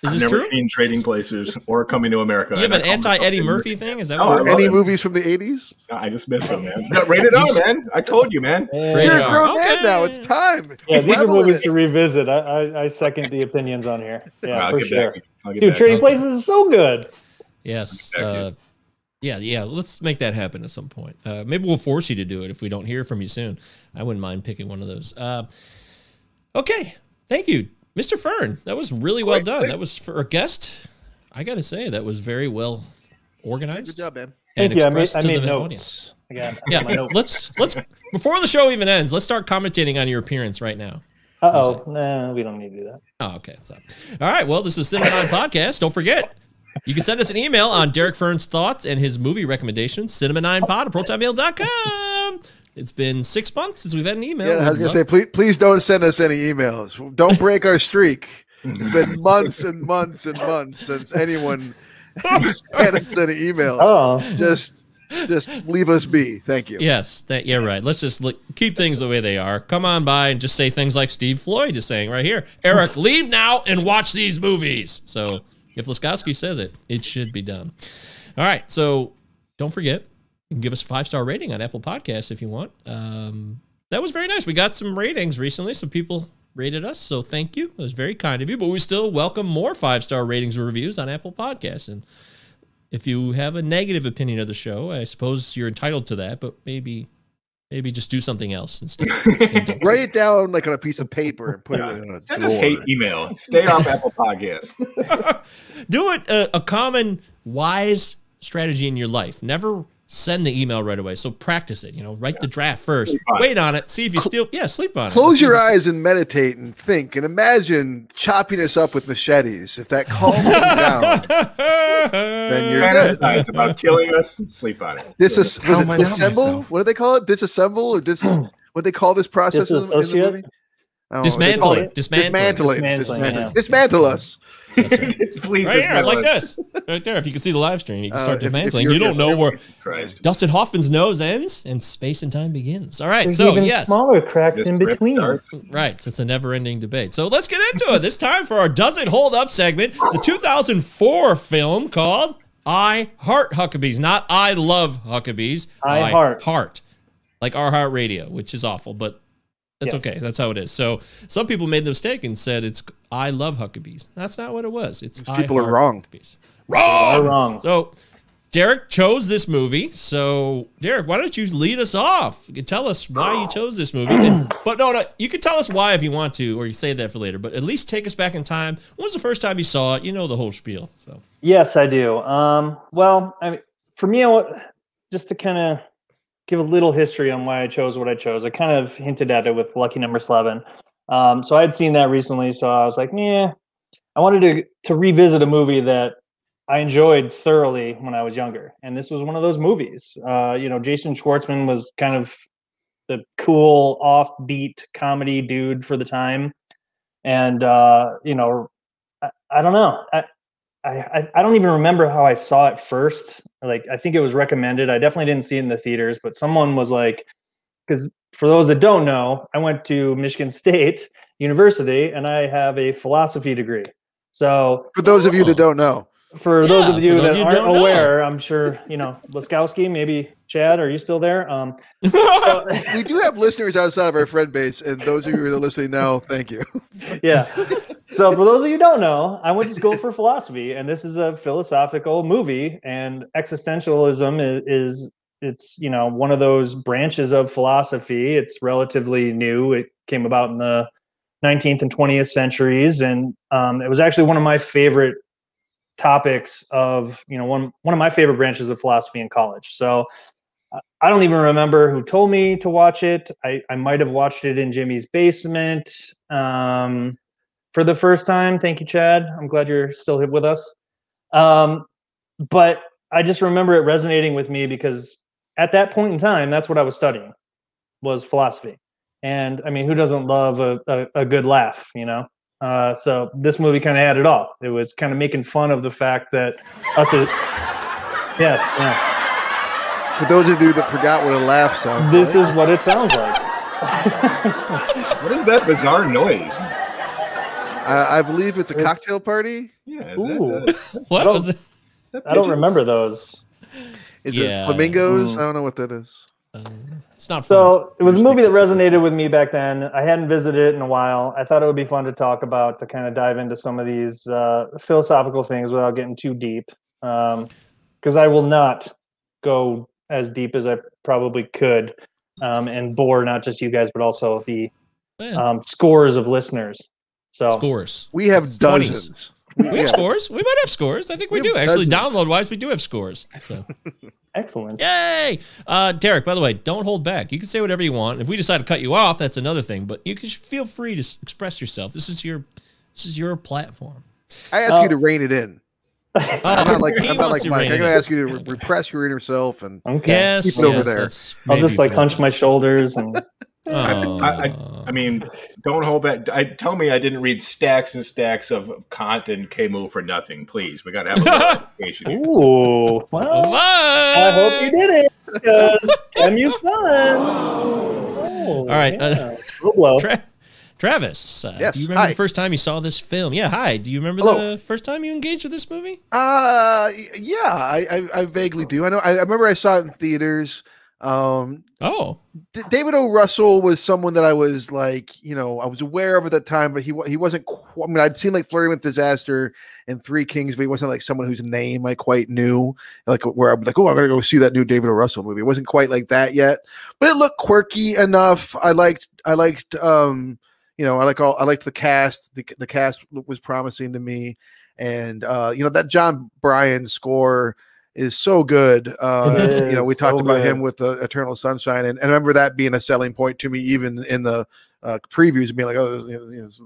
I've this never true? seen Trading Places or Coming to America. You have and an I call myself anti Eddie Eddie Murphy thing? Is that Oh, what I you're love Any it. movies from the 80s? No, I just missed them, man. No, rated R, man. I told you, man. Rated You're a R. grown man Okay. now. It's time. Yeah, these are Revel in movies it. to revisit. I second the opinions on here. Yeah, I'll for get sure. back. I'll get Dude, back. Trading Places is so good. Yes. Exactly. Yeah. Let's make that happen at some point. Maybe we'll force you to do it if we don't hear from you soon. I wouldn't mind picking one of those. Okay. Thank you, Mr. Fern. That was really well done. That was for a guest. I got to say, that was very well organized. Good job, man. And Thank you. I expressed to made the notes. audience. Again, Yeah. my notes. Let's before the show even ends, let's start commentating on your appearance right now. Uh-oh. Nah, we don't need to do that. Oh, okay. So, all right. Well, this is Cinema 9 Podcast. Don't forget, you can send us an email on Derek Fern's thoughts and his movie recommendations, cinema9pod@protonmail.com. It's been 6 months since we've had an email. Yeah, I was gonna say, please don't send us any emails. Don't break our streak. It's been months and months and months since anyone sent us an email. Oh, Just leave us be. Thank you. Yes, yeah, right. Let's just keep things the way they are. Come on by and just say things like Steve Floyd is saying right here. Eric, leave now and watch these movies. So if Laskowski says it, it should be done. All right. So don't forget, you can give us a 5-star rating on Apple Podcasts if you want. That was very nice. We got some ratings recently. Some people rated us, so thank you. It was very kind of you, but we still welcome more 5-star ratings and reviews on Apple Podcasts. And if you have a negative opinion of the show, I suppose you're entitled to that, but maybe just do something else instead. Write it down like on a piece of paper and put it in a Send us drawer. hate email. Stay off Apple Podcasts. Do it a common wise strategy in your life. Never send the email right away. So practice it. Write the draft first. Sleep on Wait on it. See if you still sleep on it. Close See if your you still- eyes and meditate and think and imagine chopping us up with machetes. If that calms them down, then you're good. Fantasize about killing us. Sleep on it. Was it Calm down disassemble? myself. What do they call it? Disassemble or what they call this process in the Disassociate? movie? Oh, they call Dismantling. it Dismantling. Dismantling, Dismantle us. Please, Right here, like us. this. Right there. If you can see the live stream, you can start if dismantling. you're- You don't know where Christ. Dustin Hoffman's nose ends and space and time begins. All right. there's So, even yes. smaller cracks This in rip between. starts. Right. It's a never ending debate. So let's get into it. It's time for our Does It Hold Up segment. The 2004 film called I Heart Huckabees. Not I Love Huckabees. I Heart. Heart. Like our Heart Radio, which is awful, but that's Yes. okay. That's how it is. So some people made the mistake and said it's I Love Huckabees. That's not what it was. It's I people are Heart wrong. Huckabees. Are Wrong. wrong. So Derek chose this movie. So Derek, why don't you lead us off? You can tell us why you chose this movie. But no, you can tell us why if you want to, or you save that for later. But at least take us back in time. When was the first time you saw it? You know the whole spiel. So Yes, I do. Well, I mean, for me, just to kind of give a little history on why I chose what I chose. I kind of hinted at it with Lucky Number 11. So I had seen that recently, so I was like, I wanted to revisit a movie that I enjoyed thoroughly when I was younger, and this was one of those movies. Jason Schwartzman was kind of the cool, offbeat comedy dude for the time, and I don't know. I don't even remember how I saw it first. Like, I think it was recommended. I definitely didn't see it in the theaters, but someone was like, because for those that don't know, I went to Michigan State University, and I have a philosophy degree. So For those of you that don't know, for those of you that aren't don't aware, I'm sure, Laskowski, maybe Chad, are you still there? we do have listeners outside of our friend base, and those of you that are listening now, thank you. Yeah. So for those of you who don't know, I went to school for philosophy, and this is a philosophical movie, and existentialism is it's one of those branches of philosophy. It's relatively new. It came about in the 19th and 20th centuries, and it was actually one of my favorite topics of one of my favorite branches of philosophy in college. So I don't even remember who told me to watch it. I might have watched it in Jimmy's basement for the first time. Thank you, Chad. I'm glad you're still here with us. But I just remember it resonating with me because at that point in time, that's what I was studying, was philosophy. And I mean, who doesn't love a good laugh, So this movie kind of had it all. It was kind of making fun of the fact that yes, yeah. For those of you that forgot what a laugh sounds This like. is what it sounds like. What is that bizarre noise? I believe it's a cocktail party. Yeah, is What was it? I don't remember those. Is it flamingos? I don't know what that is. It's not fun. So it was a movie that resonated with me back then. I hadn't visited it in a while. I thought it would be fun to talk about, to kind of dive into some of these philosophical things without getting too deep. Because I will not go as deep as I probably could and bore not just you guys, but also the scores of listeners. So Scores. We have dozens. We have scores. We might have scores. I think we do. Actually, download-wise, we do have scores. So. Excellent. Yay! Derek, by the way, don't hold back. You can say whatever you want. If we decide to cut you off, that's another thing. But you can feel free to express yourself. This is your platform. I ask you to rein it in. I'm not like Mike. I'm going to ask you to repress your inner self and keep it over there. I'll just hunch my shoulders and. I mean, don't hold back. Tell me I didn't read stacks and stacks of Kant and Camus for nothing. Please, we got to have a conversation. Ooh, well, I hope you did it because Camus fun. All right, Travis. Yes. Do you remember the first time you saw this film? Yeah. Hi. Do you remember the first time you engaged with this movie? Yeah, I vaguely do. I remember I saw it in theaters. David O. Russell was someone that I was like, I was aware of at that time, but he wasn't. I mean, I'd seen like Flirting with Disaster and Three Kings, but he wasn't like someone whose name I quite knew. Like where I'm like, oh, I'm gonna go see that new David O. Russell movie. It wasn't quite like that yet, but it looked quirky enough. I liked I liked the cast. The cast was promising to me, and that John Bryan score is so good. We talked about him with the Eternal Sunshine, and I remember that being a selling point to me, even in the previews, being like, "Oh, this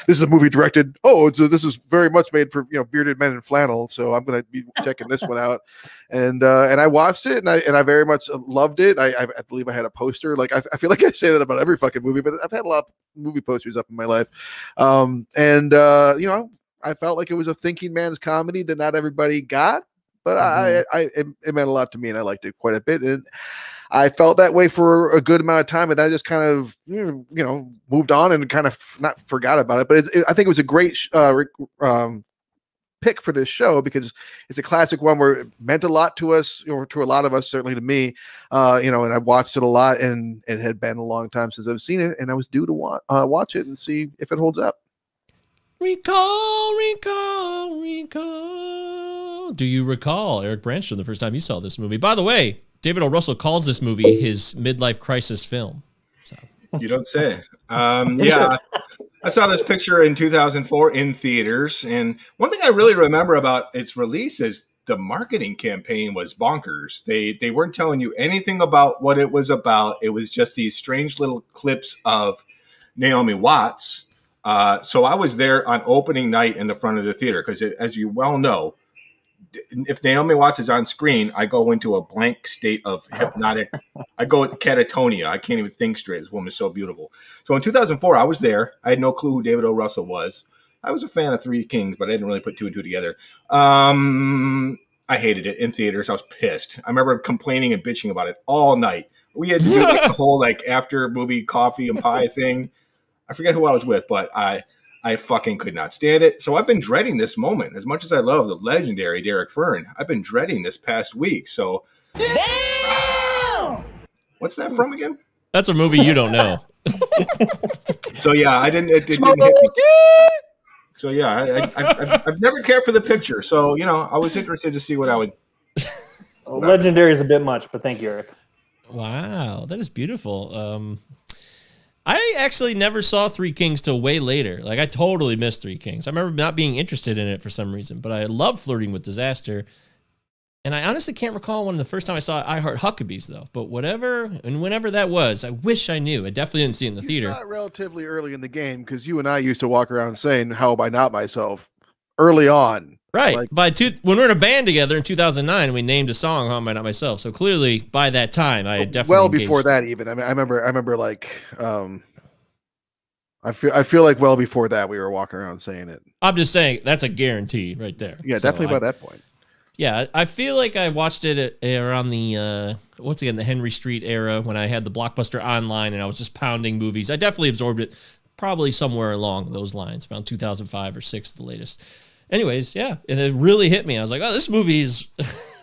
is a movie directed. Oh, this is very much made for bearded men in flannel." So I'm going to be checking this one out, and I watched it, and I very much loved it. I believe I had a poster. Like I feel like I say that about every fucking movie, but I've had a lot of movie posters up in my life, I felt like it was a thinking man's comedy that not everybody got. But it meant a lot to me, and I liked it quite a bit. And I felt that way for a good amount of time, and then I just kind of, moved on and kind of not forgot about it. But I think it was a great pick for this show because it's a classic one where it meant a lot to us, to a lot of us, certainly to me. And I watched it a lot, and it had been a long time since I've seen it, and I was due to watch it and see if it holds up. Recall. Do you recall, Eric Branstrom, the first time you saw this movie? By the way, David O. Russell calls this movie his midlife crisis film. So. You don't say. Yeah, I saw this picture in 2004 in theaters, and one thing I really remember about its release is the marketing campaign was bonkers. They weren't telling you anything about what it was about. It was just these strange little clips of Naomi Watts. So I was there on opening night in the front of the theater because, as you well know, if Naomi Watts is on screen, I go into a blank state of hypnotic. I go into catatonia. I can't even think straight. This woman is so beautiful. So in 2004, I was there. I had no clue who David O. Russell was. I was a fan of Three Kings, but I didn't really put two and two together. I hated it in theaters. I was pissed. I remember complaining and bitching about it all night. We had to do like the whole like after movie coffee and pie thing. I forget who I was with, but I fucking could not stand it. So I've been dreading this moment. As much as I love the legendary Derek Fern, I've been dreading this past week. So damn! What's that from again? That's a movie you don't know. So yeah, it didn't hit me. So yeah, I've never cared for the picture. So, you know, I was interested to see what I would. Legendary is a bit much, but thank you, Eric. Wow, that is beautiful. I actually never saw Three Kings till way later. Like, I totally missed Three Kings. I remember not being interested in it for some reason, but I love Flirting with Disaster. And I honestly can't recall when the first time I saw I Heart Huckabees, though. But whatever and whenever that was, I wish I knew. I definitely didn't see it in the theater. You saw it relatively early in the game because you and I used to walk around saying, "How am I not myself?" early on. Right. Like, when we were in a band together in 2009, we named a song "How Am I Not Myself." So clearly, by that time, I had definitely well engaged. Before that, even. I mean, I remember like, I feel like well before that we were walking around saying it. I'm just saying that's a guarantee right there. Yeah, so definitely by that point. Yeah, I feel like I watched it around the the Henry Street era when I had the Blockbuster online and I was just pounding movies. I definitely absorbed it, probably somewhere along those lines, around 2005 or 6, the latest. Anyways, yeah, and it really hit me. I was like, oh, this movie is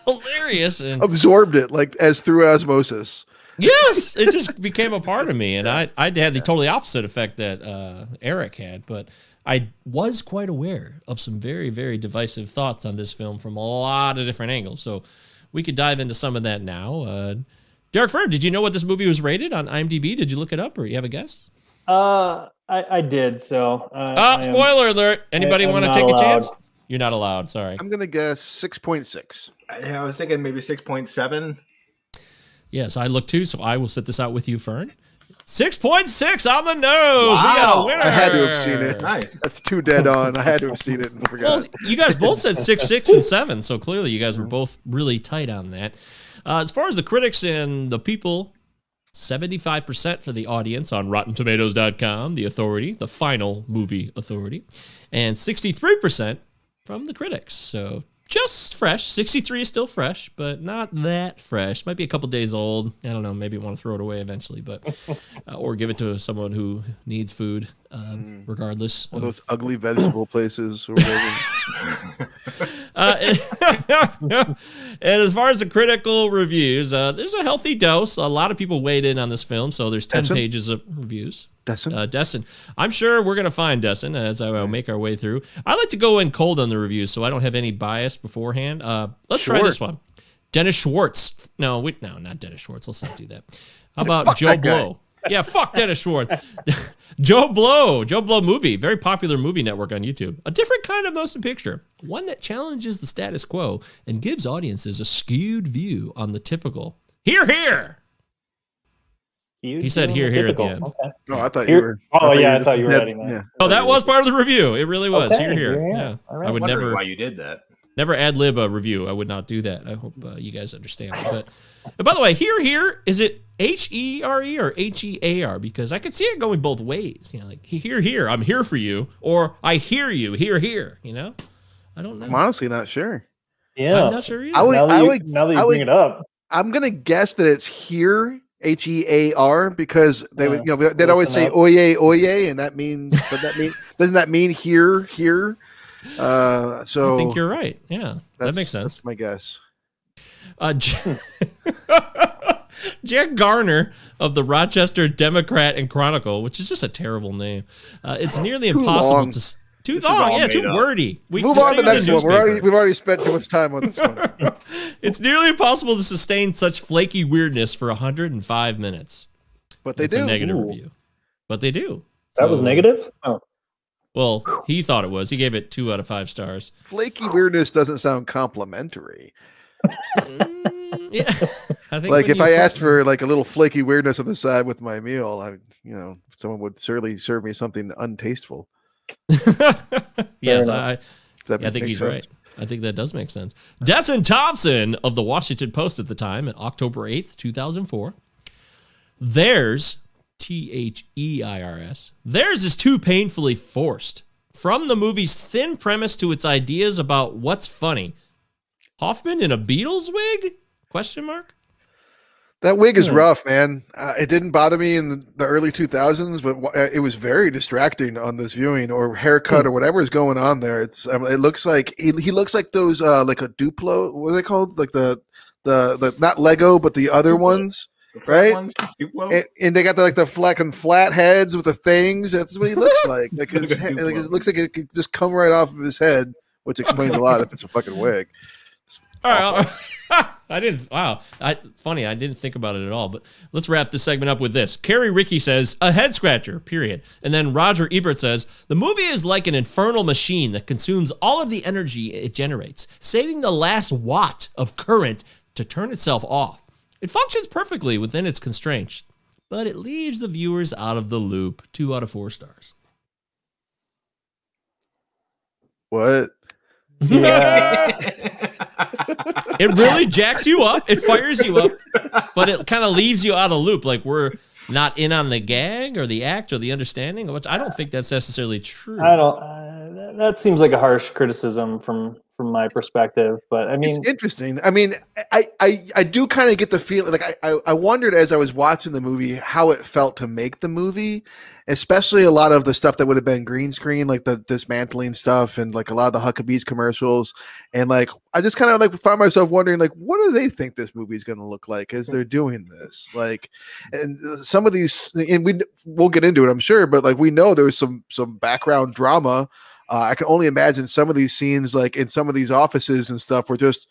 hilarious, and absorbed it like as through osmosis. Yes, it just became a part of me, and I had the totally opposite effect that Eric had, but I was quite aware of some very, very divisive thoughts on this film from a lot of different angles. So we could dive into some of that now. Derek Fern, did you know what this movie was rated on IMDb? Did you look it up, or you have a guess? I did. So spoiler alert! Anybody want to take a chance? You're not allowed. Sorry. I'm gonna guess 6.6. I was thinking maybe 6.7. Yes, I look too. So I will set this out with you, Fern. 6.6 on the nose. Wow. We got a winner. I had to have seen it. Nice. That's too dead on. I had to have seen it and forgot. Well, you guys both said 6, 6, and 7, so clearly you guys were both really tight on that. As far as the critics and the people, 75% for the audience on RottenTomatoes.com, the authority, the final movie authority, and 63% from the critics. So just fresh. 63 is still fresh, but not that fresh. Might be a couple days old. I don't know. Maybe want to throw it away eventually, but or give it to someone who needs food, regardless. One of those ugly vegetable places or whatever. And as far as the critical reviews, there's a healthy dose. A lot of people weighed in on this film, so there's 10 pages of reviews. Destin. I'm sure we're going to find Destin as I make our way through. I like to go in cold on the reviews, so I don't have any bias beforehand. Let's try this one. Dennis Schwartz. No, not Dennis Schwartz. Let's not do that. How about Joe Blow? Yeah, fuck Dennis Schwartz. Joe Blow. Joe Blow movie. Very popular movie network on YouTube. A different kind of motion picture. One that challenges the status quo and gives audiences a skewed view on the typical. Hear, hear. He said hear, hear at the end. Okay. Oh, I thought you were. Oh, yeah, I thought you were writing that. Yeah. Oh, that was part of the review. It really was. Okay, Hear, hear. hear, hear. Yeah. Right. I would never. Why you did that? Never ad lib a review. I would not do that. I hope you guys understand. But by the way, hear, is it H-E-R-E or H-E-A-R? Because I could see it going both ways. You know, like hear, I'm here for you, or I hear you, hear. You know, I don't know. I'm honestly not sure. Yeah, I'm not sure either. Now that you bring it up, I'm gonna guess that it's here. H-E-A-R, because they would, they'd always say oye, oye, and that means, doesn't that mean here? So I think you're right. Yeah, that makes sense. That's my guess. Jack Garner of the Rochester Democrat and Chronicle, which is just a terrible name. It's nearly impossible to. Too long, yeah, too wordy. Move on to the next one. We've already spent too much time on this one. It's nearly impossible to sustain such flaky weirdness for 105 minutes. But they That's do. A negative review. But they do. That was negative? Oh. Well, he thought it was. He gave it 2 out of 5 stars. Flaky weirdness doesn't sound complimentary. Yeah. I think like if I asked for like a little flaky weirdness on the side with my meal, someone would certainly serve me something untasteful. Yes, I think he's right. I think that does make sense. Desson Thompson of the Washington Post at the time, on October 8th, 2004. Theirs, T-H-E-I-R-S, theirs is too painfully forced. From the movie's thin premise to its ideas about what's funny. Hoffman in a Beatles wig? Question mark? That wig is rough, man. It didn't bother me in the early 2000s, but it was very distracting on this viewing, or haircut, or whatever is going on there. It looks like he looks like those like a Duplo. What are they called? Like the not Lego, but the other ones, right? And they got the flat heads with the things. That's what he looks like. Like his head, it looks like it could just come right off of his head, which explains a lot if it's a fucking wig. All right. I didn't. Wow. Funny. I didn't think about it at all. But let's wrap this segment up with this. Carrie Ricky says, a head scratcher, period. And then Roger Ebert says, the movie is like an infernal machine that consumes all of the energy it generates, saving the last watt of current to turn itself off. It functions perfectly within its constraints, but it leaves the viewers out of the loop. 2 out of 4 stars. What? Yeah. It really jacks you up. It fires you up, but it kind of leaves you out of loop. Like we're not in on the gag or the act or the understanding, which I don't think that's necessarily true. I don't. That seems like a harsh criticism from my perspective, but I mean, it's interesting. I mean, I do kind of get the feeling. Like I wondered as I was watching the movie how it felt to make the movie, especially a lot of the stuff that would have been green screen, like the dismantling stuff, and like a lot of the Huckabees commercials, and like I just kind of like found myself wondering, like, what do they think this movie is going to look like as they're doing this? Like, and some of these, and we'll get into it, I'm sure, but like we know there's some background drama. I can only imagine some of these scenes, like in some of these offices and stuff, were just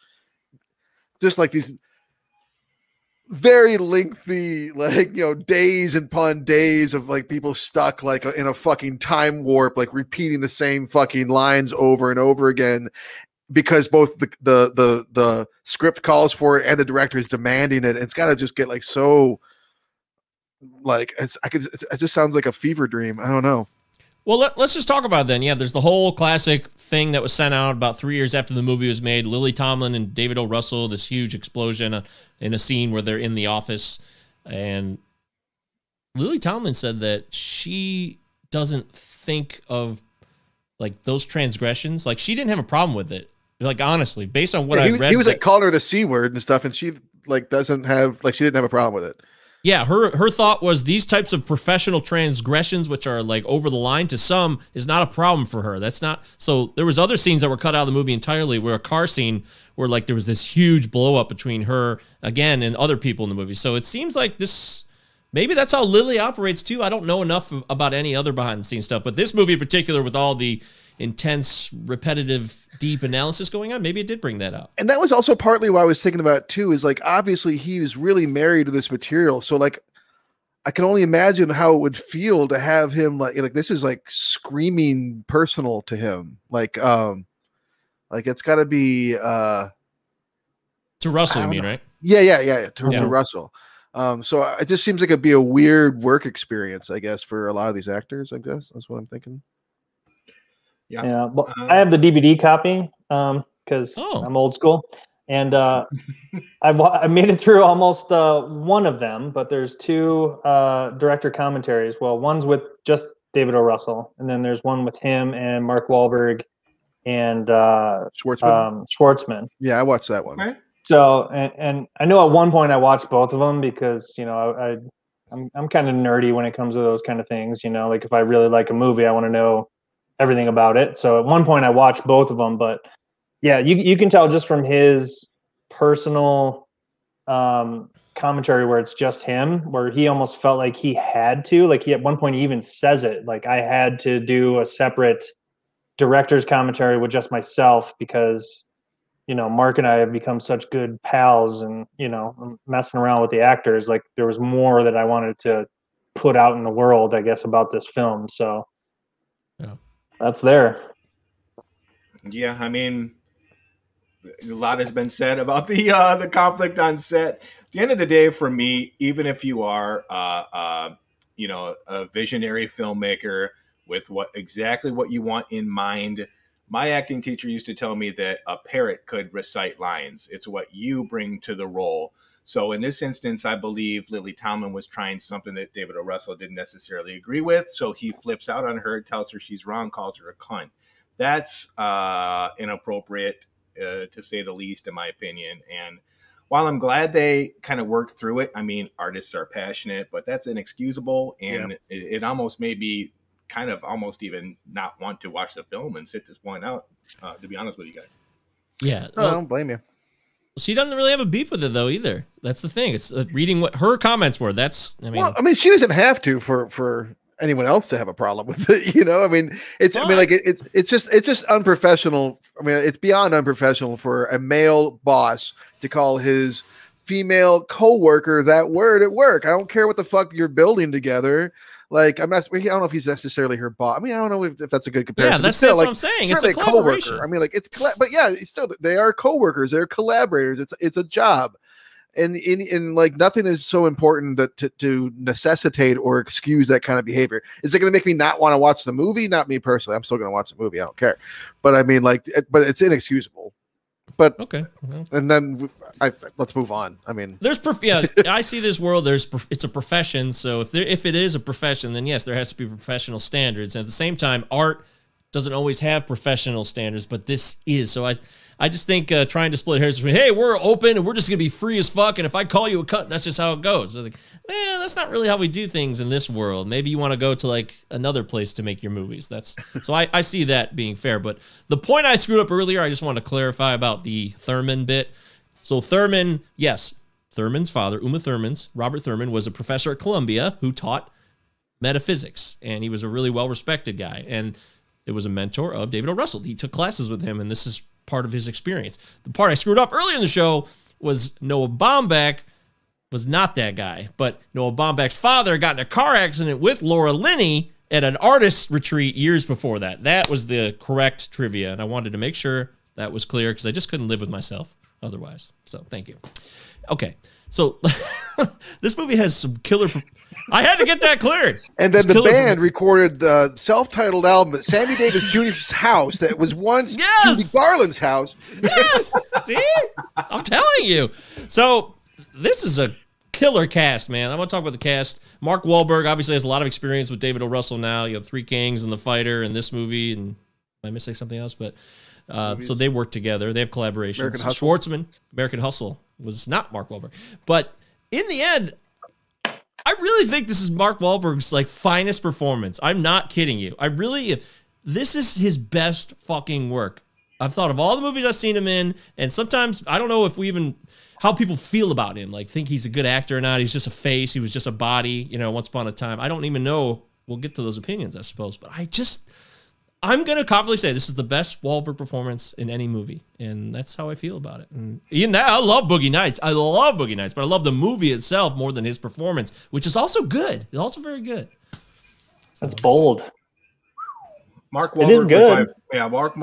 like these very lengthy, like, days upon days of like people stuck like in a fucking time warp, like repeating the same fucking lines over and over again, because both the script calls for it and the director is demanding it. It's got to just get like so, like it just sounds like a fever dream. I don't know. Well, let's just talk about it then. Yeah, there's the whole classic thing that was sent out about 3 years after the movie was made. Lily Tomlin and David O. Russell, this huge explosion in a scene where they're in the office. And Lily Tomlin said that she doesn't think of like those transgressions. Like she didn't have a problem with it. Like honestly, based on what I read. He was like calling her the C word and stuff, and she like doesn't have, like, she didn't have a problem with it. Yeah, her thought was these types of professional transgressions, which are like over the line to some, is not a problem for her. That's not. So there was other scenes that were cut out of the movie entirely, where a car scene where like there was this huge blow up between her again and other people in the movie. So it seems like this, maybe that's how Lily operates too. I don't know enough about any other behind the scenes stuff, but this movie in particular, with all the intense, repetitive, deep analysis going on, maybe it did bring that up. And that was also partly why I was thinking about too, is like, obviously he was really married to this material. So like, I can only imagine how it would feel to have him like this is like screaming personal to him. Like it's gotta be, to Russell, you mean, right? Yeah. To Russell. So it just seems like it'd be a weird work experience, I guess, for a lot of these actors, I guess. That's what I'm thinking. Yeah, but I have the DVD copy because I'm old school, and I made it through almost one of them. But there's 2 director commentaries. Well, one's with just David O. Russell, and then there's one with him and Mark Wahlberg and Schwartzman. Yeah, I watched that one. Right. So, and I know at one point I watched both of them because I'm kind of nerdy when it comes to those kind of things. Like if I really like a movie, I want to know everything about it. So at one point I watched both of them, but yeah, you can tell just from his personal commentary where it's just him, where he almost felt like he had to, like he at one point he even says it, like I had to do a separate director's commentary with just myself because Mark and I have become such good pals, and messing around with the actors, like there was more that I wanted to put out in the world, I guess, about this film. So yeah. That's there. Yeah, I mean, a lot has been said about the conflict on set. At the end of the day, for me, even if you are a visionary filmmaker with exactly what you want in mind, my acting teacher used to tell me that a parrot could recite lines. It's what you bring to the role. So in this instance, I believe Lily Tomlin was trying something that David O. Russell didn't necessarily agree with. So he flips out on her, tells her she's wrong, calls her a cunt. That's inappropriate, to say the least, in my opinion. And while I'm glad they kind of worked through it, I mean, artists are passionate, but that's inexcusable. And it almost made me kind of almost even not want to watch the film and sit this point out, to be honest with you guys. Yeah. No, I don't blame you. She doesn't really have a beef with it though either. That's the thing. It's reading what her comments were. Well, I mean, she doesn't have to for anyone else to have a problem with it. You know, I mean, it's just unprofessional. I mean, it's beyond unprofessional for a male boss to call his female coworker that word at work. I don't care what the fuck you're building together. Like, I don't know if he's necessarily her boss. I mean, I don't know if that's a good comparison. Yeah, that's what I'm saying. It's a collaboration. I mean, like, but yeah, still, they are coworkers. They're collaborators. It's a job. And like, nothing is so important to necessitate or excuse that kind of behavior. Is it going to make me not want to watch the movie? Not me personally. I'm still going to watch the movie. I don't care. But I mean, like, but it's inexcusable. But okay, well. And then let's move on. I mean, I see this world. It's a profession. So if it is a profession, then yes, there has to be professional standards. And at the same time, art doesn't always have professional standards, but this is. So I just think trying to split hairs between, hey, we're open and we're just gonna be free as fuck, and if I call you a cunt, that's just how it goes. So like, that's not really how we do things in this world. Maybe you want to go to like another place to make your movies. So I see that being fair. But the point I screwed up earlier, I just want to clarify about the Thurman bit. So Thurman, yes, Thurman's father, Robert Thurman, was a professor at Columbia who taught metaphysics, and he was a really well-respected guy, and it was a mentor of David O. Russell. He took classes with him, and this is part of his experience. The part I screwed up earlier in the show was Noah Baumbach was not that guy, but Noah Baumbach's father got in a car accident with Laura Linney at an artist retreat years before that. That was the correct trivia, and I wanted to make sure that was clear because I just couldn't live with myself otherwise. So thank you. Okay, so this movie has some killer. I had to get that cleared. And then the band recorded the self-titled album at Sammy Davis Jr.'s house that was once Judy Garland's house. Yes, see? I'm telling you. So this is a killer cast, man. I want to talk about the cast. Mark Wahlberg obviously has a lot of experience with David O. Russell now. You have Three Kings and The Fighter and this movie. And am I missing something else? But so they work together. They have collaborations. Schwartzman, American Hustle, was not Mark Wahlberg. But in the end, I really think this is Mark Wahlberg's like finest performance. I'm not kidding you. This is his best fucking work. I've thought of all the movies I've seen him in, and sometimes I don't know if how people feel about him. Like, think he's a good actor or not. He's just a face. He was just a body, once upon a time. I don't even know. We'll get to those opinions, I suppose. But I'm going to confidently say this is the best Wahlberg performance in any movie. And that's how I feel about it. And even that, I love Boogie Nights. But I love the movie itself more than his performance, which is also good. It's also very good. That's bold. Mark Wahlberg, it is good. Mark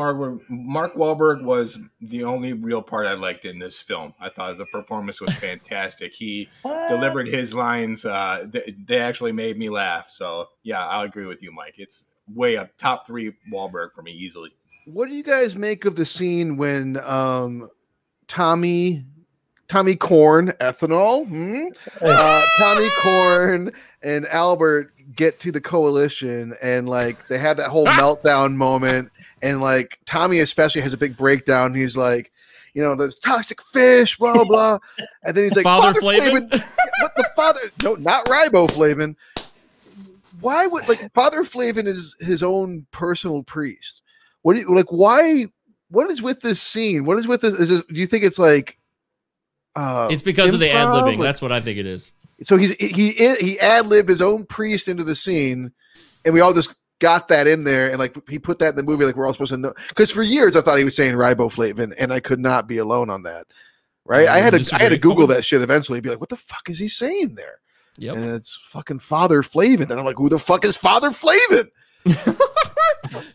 Wahlberg was the only real part I liked in this film. I thought the performance was fantastic. He delivered his lines. They actually made me laugh. So, yeah, I'll agree with you, Mike. It's way up, top 3 Wahlberg for me easily. What do you guys make of the scene when Tommy Corn, ethanol, Tommy Corn and Albert get to the coalition, and like they have that whole meltdown moment, and like Tommy especially has a big breakdown. He's like, those toxic fish, blah blah blah, and then he's like, Father Flavin? What the father? No, not riboflavin. Why would Father Flavin is his own personal priest? What do you why? What is with this scene? What is with this? Do you think it's like? It's because of the ad-libbing. That's what I think it is. So he ad-libbed his own priest into the scene, and we all just got that in there, and he put that in the movie, we're all supposed to know. Because for years I thought he was saying riboflavin, and I could not be alone on that. Right? I had to Google that shit eventually, and be like, what the fuck is he saying there? Yep. And it's fucking Father Flavin. And I'm like, who the fuck is Father Flavin?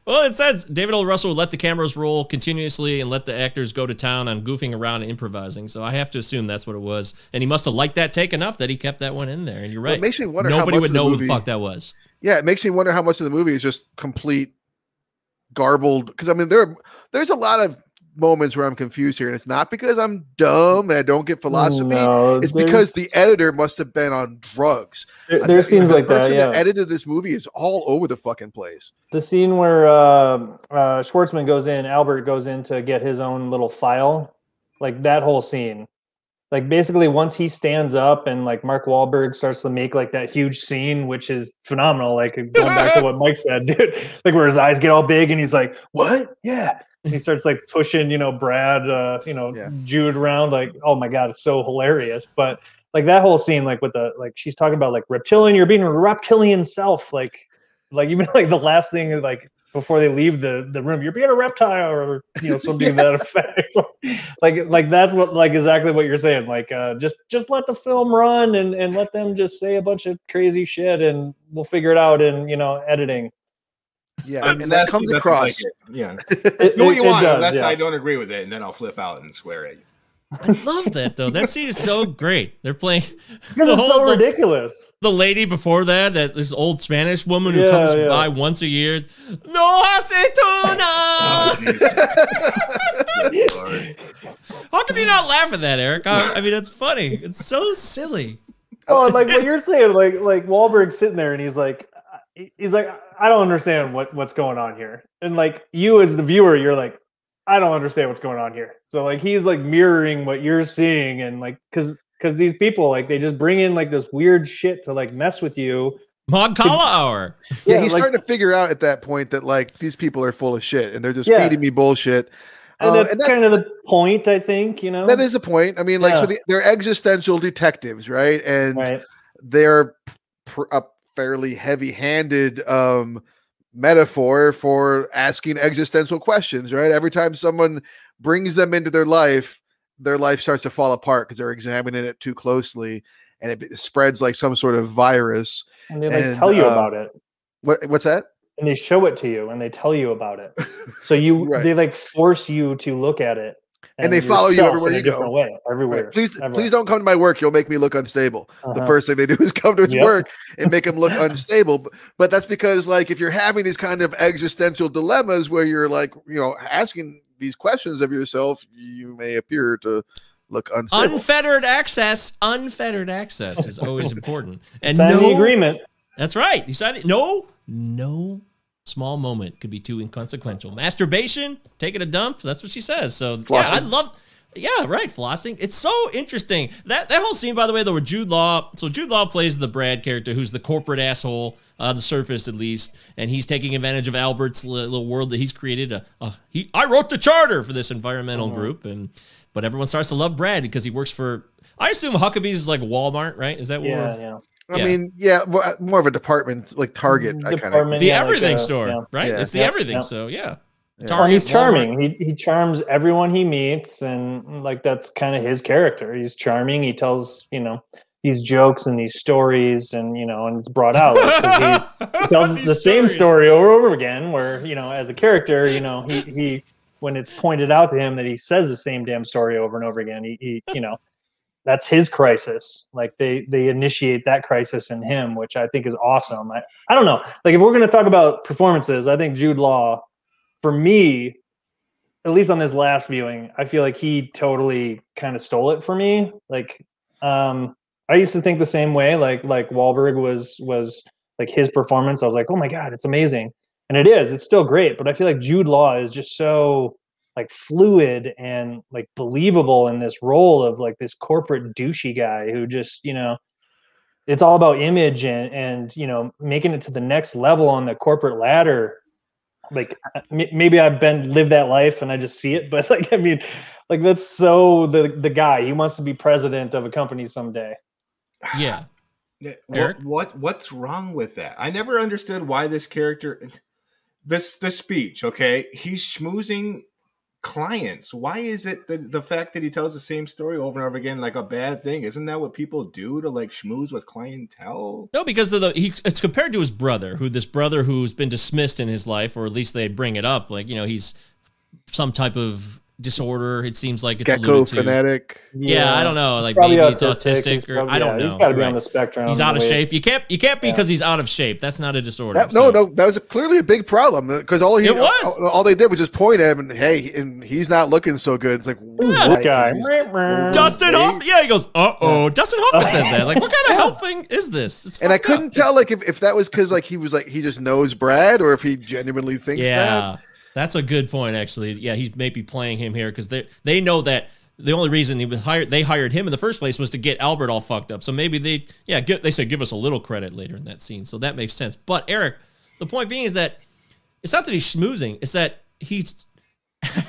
Well, it says David O. Russell would let the cameras roll continuously and let the actors go to town on goofing around and improvising. So I have to assume that's what it was. And he must have liked that take enough that he kept that one in there. And you're right. Well, it makes me wonder nobody would know who the fuck that was. Yeah, it makes me wonder how much of the movie is just complete garbled. Because I mean, there's a lot of moments where I'm confused here, and it's not because I'm dumb and I don't get philosophy. No, it's because the editor must have been on drugs. There's scenes like that. Yeah, the edited this movie is all over the fucking place. The scene where Schwartzman goes in, Albert goes in to get his own little file, like that whole scene. like basically once he stands up and like Mark Wahlberg starts to make like that huge scene, which is phenomenal. Like going back to what Mike said, dude, like where his eyes get all big and he's like, "What? Yeah." And he starts like pushing, Brad, Jude around. Like, oh my god, it's so hilarious. But like that whole scene, like with she's talking about like reptilian, you're being a reptilian self, like even like the last thing, like before they leave the room, you're being a reptile, or something to that effect. like that's what, like exactly what you're saying. Like just let the film run and let them just say a bunch of crazy shit, and we'll figure it out in editing. Yeah, and that comes across. Yeah, do what you want, unless yeah. I don't agree with it, and then I'll flip out and swear at you. I love that though. That scene is so great. They're playing because it's so ridiculous. The lady before that this old Spanish woman who comes by once a year. No aceituna. How can you not laugh at that, Eric? I mean, it's funny. It's so silly. Oh, like what you're saying, like Wahlberg's sitting there and he's like, I don't understand what's going on here. And like you as the viewer, you're like, I don't understand what's going on here. So like he's like mirroring what you're seeing, and like because these people, like they just bring in like this weird shit to like mess with you. Magkala hour. Yeah, he's starting to figure out at that point that like these people are full of shit and they're just feeding me bullshit. And that's kind of the point, I think. That is the point. I mean, like so they're existential detectives, right? And they're a fairly heavy-handed metaphor for asking existential questions, right? Every time someone brings them into their life starts to fall apart because they're examining it too closely, and it spreads like some sort of virus. And they tell you about it. What's that? And they show it to you, and they tell you about it. So they like force you to look at it. And they follow you everywhere you go. Way, everywhere. Right. Please don't come to my work. You'll make me look unstable. The first thing they do is come to his work and make him look unstable. But that's because, like, if you're having these kind of existential dilemmas where you're like, asking these questions of yourself, you may appear to look unstable. Unfettered access is always important. And sign the agreement. That's right. You sign it. No small moment could be too inconsequential. Masturbation, taking a dump, that's what she says. So flossing. Flossing. It's so interesting. That whole scene, by the way, though, where Jude Law plays the Brad character, who's the corporate asshole, the surface at least, and he's taking advantage of Albert's little world that he's created. I wrote the charter for this environmental group, but everyone starts to love Brad because he works for, I assume Huckabees is like Walmart, right? Is that what I mean, more of a department, like Target. The everything store, right? Yeah. it's the everything. So Target, he's charming. He charms everyone he meets, and like that's kind of his character. He's charming. He tells these jokes and these stories, and and it's brought out. He tells the same story over and over again. Where as a character, he when it's pointed out to him that he says the same damn story over and over again, he that's his crisis. Like they initiate that crisis in him, which I think is awesome. I don't know. Like if we're going to talk about performances, I think Jude Law, for me, at least on this last viewing, I feel like he totally kind of stole it for me. Like I used to think the same way. Like Wahlberg was like his performance. I was like, oh my God, it's amazing. And it is. It's still great. But I feel like Jude Law is just so like fluid and like believable in this role of like this corporate douchey guy who just it's all about image and making it to the next level on the corporate ladder. Like maybe I've lived that life and I just see it, but like I mean, like that's so the guy. He wants to be president of a company someday. Yeah. Eric? What's wrong with that? I never understood why this character, the speech. Okay, he's schmoozing clients. Why is it the fact that he tells the same story over and over again like a bad thing? Isn't that what people do to like schmooze with clientele? No, because it's compared to his brother, who's been dismissed in his life, or at least they bring it up. Like he's some type of disorder. It seems like it's gecko fanatic. Yeah, I don't know. Like maybe it's autistic, or I don't know. He's got to be on the spectrum. He's out of shape. You can't be because he's out of shape. That's not a disorder. No, that was clearly a big problem because all they did was just point at him and and he's not looking so good. It's like this guy, Dustin Hoffman. Yeah, he goes, Dustin Hoffman says that. Like, what kind of helping is this? And I couldn't tell like if that was because like he was like he just knows Brad or if he genuinely thinks that. That's a good point, actually. Yeah, he's maybe playing him here because they know that the only reason he was hired, they hired him in the first place was to get Albert all fucked up. So maybe they said give us a little credit later in that scene. So that makes sense. But Eric, the point being is that it's not that he's schmoozing. It's that he's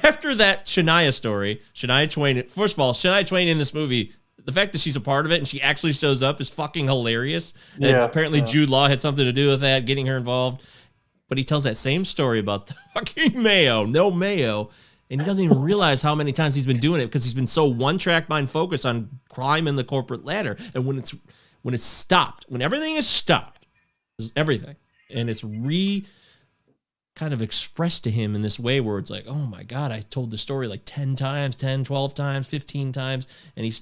after that Shania story, Shania Twain. First of all, Shania Twain in this movie, the fact that she's a part of it and she actually shows up is fucking hilarious. And apparently Jude Law had something to do with that, getting her involved. But he tells that same story about the fucking mayo, no mayo, and he doesn't even realize how many times he's been doing it because he's been so one-track mind focused on climb in the corporate ladder. And when it's stopped, when everything is stopped, everything, and it's kind of expressed to him in this way where it's like, oh my God, I told the story like 10 times, 10, 12 times, 15 times. And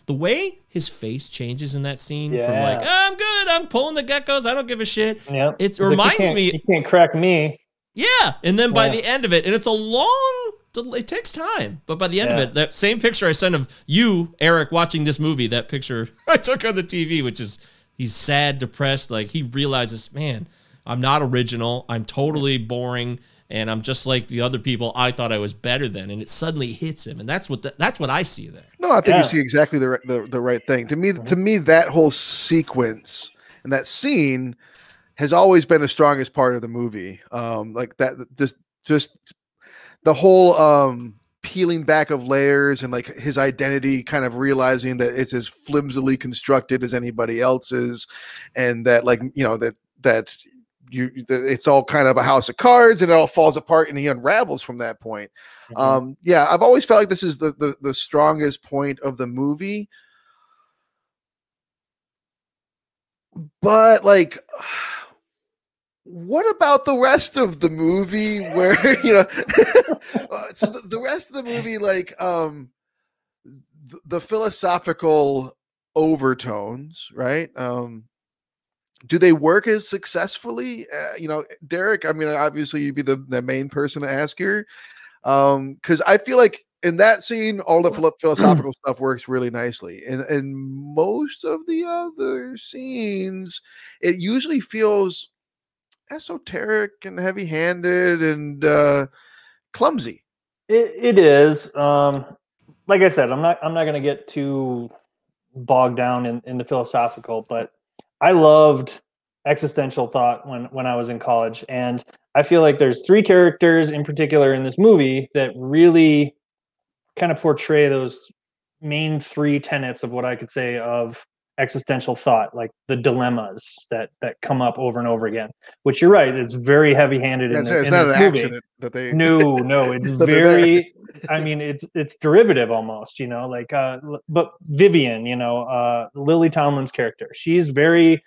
the way his face changes in that scene from like, oh, I'm good, I'm pulling the geckos, I don't give a shit. Yeah. It reminds me. You can't crack me. Yeah. And then by the end of it, and it's a long, it takes time. But by the end of it, that same picture I sent of you, Eric, watching this movie, that picture I took on the TV, which is he's sad, depressed. Like he realizes, man, I'm not original. I'm totally boring, and I'm just like the other people I thought I was better than. And it suddenly hits him, and that's what I see there. No, I think you see exactly the right thing. To me, that whole sequence and that scene has always been the strongest part of the movie. Like that, just the whole peeling back of layers and like his identity, kind of realizing that it's as flimsily constructed as anybody else's, and that that it's all kind of a house of cards and it all falls apart and he unravels from that point. I've always felt like this is the strongest point of the movie, but like, what about the rest of the movie where, so the rest of the movie, like, the philosophical overtones, right? Do they work as successfully? Derek, I mean, obviously you'd be the main person to ask here. Cause I feel like in that scene, all the philosophical stuff works really nicely. And most of the other scenes, it usually feels esoteric and heavy-handed and clumsy. It is. Like I said, I'm not going to get too bogged down in the philosophical, but I loved existential thought when I was in college, and I feel like there's three characters in particular in this movie that really kind of portray those main three tenets of what I could say of existential thought, like the dilemmas that come up over and over again. Which you're right, it's very heavy-handed. It's not an accident that they. No, it's very. I mean, it's derivative almost, but Vivian, Lily Tomlin's character, she's very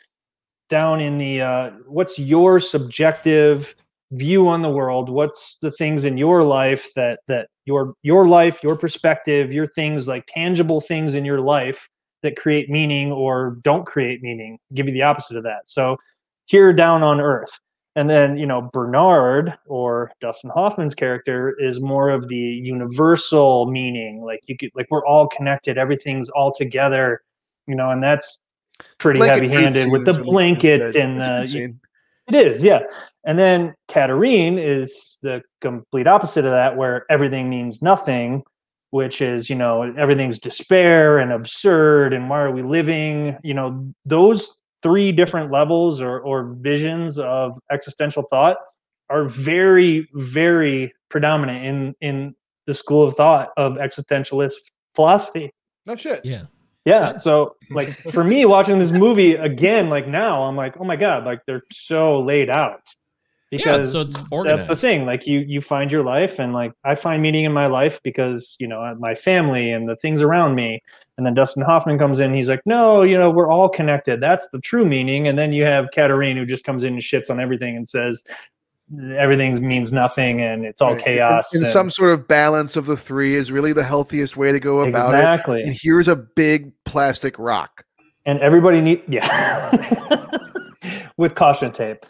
down in the what's your subjective view on the world, what's the things in your life that your life, your perspective, your things, like tangible things in your life that create meaning or don't create meaning, give you the opposite of that. So here down on earth. And then, Bernard, or Dustin Hoffman's character, is more of the universal meaning. Like we're all connected, everything's all together, and that's pretty heavy-handed with the blanket and it is, yeah. And then Katarine is the complete opposite of that, where everything means nothing, which is, everything's despair and absurd, and why are we living? Those three different levels or visions of existential thought are very, very predominant in the school of thought of existentialist philosophy. No shit. Yeah. So like for me watching this movie again, like now I'm like, oh my God, like they're so laid out. Because so it's organized. That's the thing. Like you find your life, and like I find meaning in my life because, my family and the things around me. And then Dustin Hoffman comes in, he's like, no, we're all connected. That's the true meaning. And then you have Katarine, who just comes in and shits on everything and says everything means nothing and it's all chaos. And some sort of balance of the three is really the healthiest way to go about it. Exactly. And here's a big plastic rock. And everybody with caution tape.